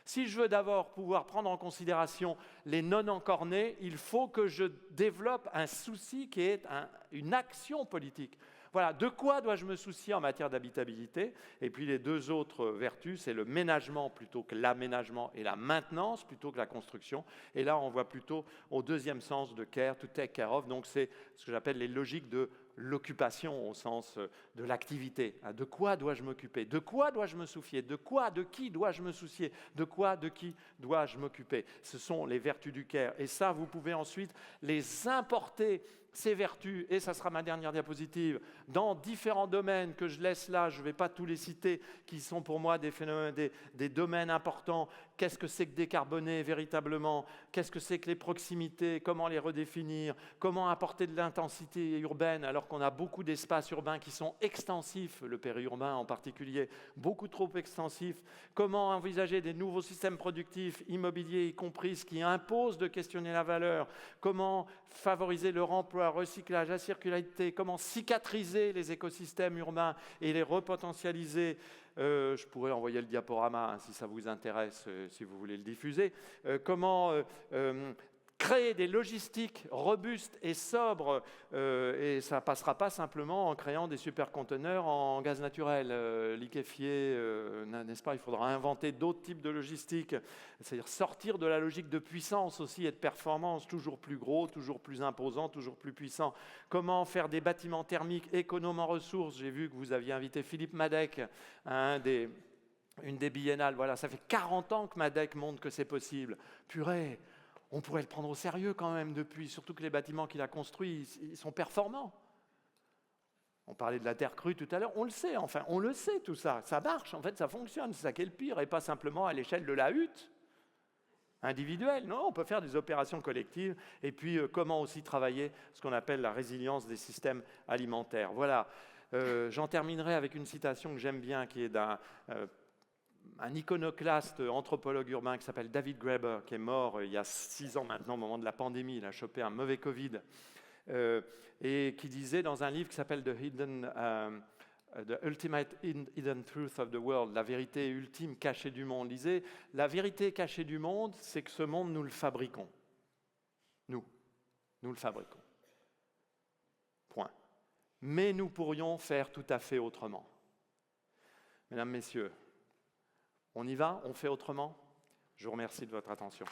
Si je veux d'abord pouvoir prendre en considération les non-encornés, il faut que je développe un souci qui est une action politique. Voilà, de quoi dois-je me soucier en matière d'habitabilité ? Et puis les 2 autres vertus, c'est le ménagement plutôt que l'aménagement et la maintenance plutôt que la construction. Et là, on voit plutôt au 2e sens de care, to take care of. Donc c'est ce que j'appelle les logiques de l'occupation au sens de l'activité. De quoi dois-je m'occuper? De quoi dois-je me soucier? De quoi, de qui dois-je me soucier? De quoi, de qui dois-je m'occuper? Ce sont les vertus du care. Et ça, vous pouvez ensuite les importer, ces vertus, et ça sera ma dernière diapositive, dans différents domaines que je laisse là, je ne vais pas tous les citer, qui sont pour moi des phénomènes, des domaines importants. Qu'est-ce que c'est que décarboner véritablement? Qu'est-ce que c'est que les proximités? Comment les redéfinir? Comment apporter de l'intensité urbaine alors qu'on a beaucoup d'espaces urbains qui sont extensifs, le périurbain en particulier, beaucoup trop extensifs? Comment envisager des nouveaux systèmes productifs, immobiliers y compris, ce qui impose de questionner la valeur? Comment favoriser le remploi, recyclage, la circularité? Comment cicatriser les écosystèmes urbains et les repotentialiser? Je pourrais envoyer le diaporama hein, si ça vous intéresse, si vous voulez le diffuser. Comment créer des logistiques robustes et sobres, et ça ne passera pas simplement en créant des superconteneurs en gaz naturel liquéfié, n'est-ce pas? Il faudra inventer d'autres types de logistiques, c'est-à-dire sortir de la logique de puissance aussi et de performance, toujours plus gros, toujours plus imposant, toujours plus puissant. Comment faire des bâtiments thermiques économes en ressources? J'ai vu que vous aviez invité Philippe Madec, une des biennales. Voilà, ça fait 40 ans que Madec montre que c'est possible. Purée, on pourrait le prendre au sérieux quand même depuis, surtout que les bâtiments qu'il a construits, ils sont performants. On parlait de la terre crue tout à l'heure, on le sait, enfin, on le sait tout ça, ça marche, en fait, ça fonctionne, c'est ça qui est le pire, et pas simplement à l'échelle de la hutte individuelle. Non, on peut faire des opérations collectives, et puis comment aussi travailler ce qu'on appelle la résilience des systèmes alimentaires. Voilà, j'en terminerai avec une citation que j'aime bien, qui est d'un iconoclaste anthropologue urbain qui s'appelle David Graeber, qui est mort il y a 6 ans maintenant, au moment de la pandémie. Il a chopé un mauvais Covid, et qui disait dans un livre qui s'appelle The Ultimate Hidden Truth of the World, la vérité ultime cachée du monde. Il disait, la vérité cachée du monde, c'est que ce monde, nous le fabriquons. Nous le fabriquons. Point. Mais nous pourrions faire tout à fait autrement. Mesdames, Messieurs, on y va? On fait autrement? Je vous remercie de votre attention.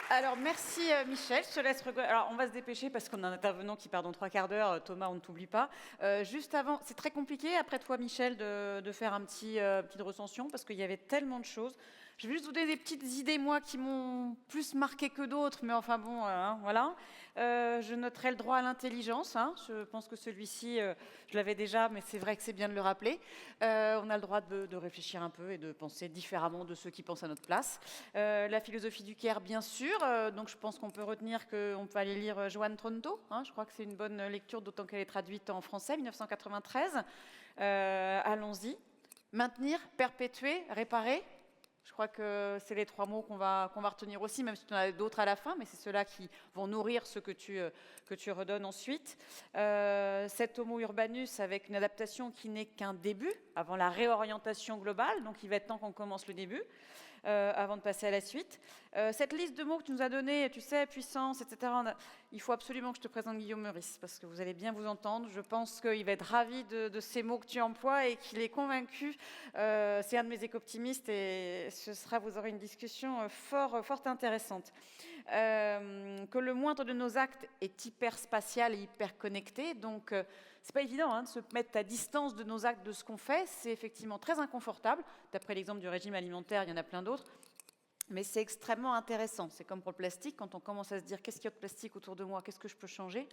Alors, merci Michel. Je te laisse Alors, on va se dépêcher parce qu'on a un intervenant qui part dans 3 quarts d'heure. Thomas, on ne t'oublie pas. Juste avant, c'est très compliqué, après toi, Michel, de faire une petite recension parce qu'il y avait tellement de choses. Je vais juste vous donner des petites idées, moi, qui m'ont plus marqué que d'autres, mais enfin bon, voilà. Je noterai le droit à l'intelligence. Hein. Je pense que celui-ci, je l'avais déjà, mais c'est vrai que c'est bien de le rappeler. On a le droit de réfléchir un peu et de penser différemment de ceux qui pensent à notre place. La philosophie du care, bien sûr. Donc je pense qu'on peut retenir qu'on peut aller lire Joanne Tronto. Hein. Je crois que c'est une bonne lecture, d'autant qu'elle est traduite en français, 1993. Allons-y. Maintenir, perpétuer, réparer. Je crois que c'est les 3 mots qu'on va retenir aussi, même si tu en as d'autres à la fin, mais c'est ceux-là qui vont nourrir ce que tu redonnes ensuite. Cet homo urbanus avec une adaptation qui n'est qu'un début, avant la réorientation globale, donc il va être temps qu'on commence le début, avant de passer à la suite. Cette liste de mots que tu nous as donnée, tu sais, puissance, etc., il faut absolument que je te présente Guillaume Meurice, parce que vous allez bien vous entendre. Je pense qu'il va être ravi de ces mots que tu emploies et qu'il est convaincu. C'est un de mes éco-optimistes et vous aurez une discussion fort intéressante. Que le moindre de nos actes est hyperspatial et hyperconnecté, donc c'est pas évident hein, de se mettre à distance de nos actes, de ce qu'on fait. C'est effectivement très inconfortable. D'après l'exemple du régime alimentaire, il y en a plein d'autres. Mais c'est extrêmement intéressant. C'est comme pour le plastique, quand on commence à se dire qu'est-ce qu'il y a de plastique autour de moi, qu'est-ce que je peux changer,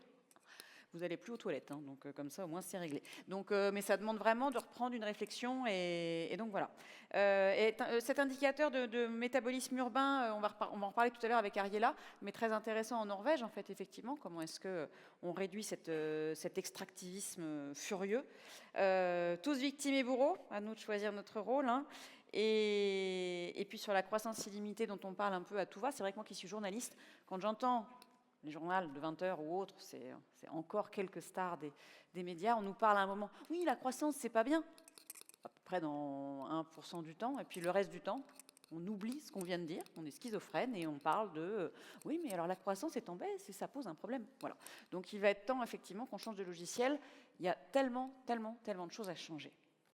vous n'allez plus aux toilettes, hein, donc comme ça au moins c'est réglé. Donc, mais ça demande vraiment de reprendre une réflexion et donc voilà. Cet indicateur de métabolisme urbain, on va en reparler tout à l'heure avec Ariela, mais très intéressant en Norvège en fait effectivement, comment est-ce qu'on réduit cet extractivisme furieux. Tous victimes et bourreaux, à nous de choisir notre rôle. Hein. Et puis sur la croissance illimitée dont on parle un peu à tout va, c'est vrai que moi qui suis journaliste, quand j'entends les journaux de 20h ou autres, c'est encore quelques stars des médias, on nous parle à un moment, oui, la croissance, c'est pas bien, à peu près dans 1% du temps, et puis le reste du temps, On oublie ce qu'on vient de dire, on est schizophrène et on parle de oui, mais alors la croissance est en baisse et ça pose un problème. Voilà. Donc il va être temps effectivement qu'on change de logiciel. Il y a tellement de choses à changer.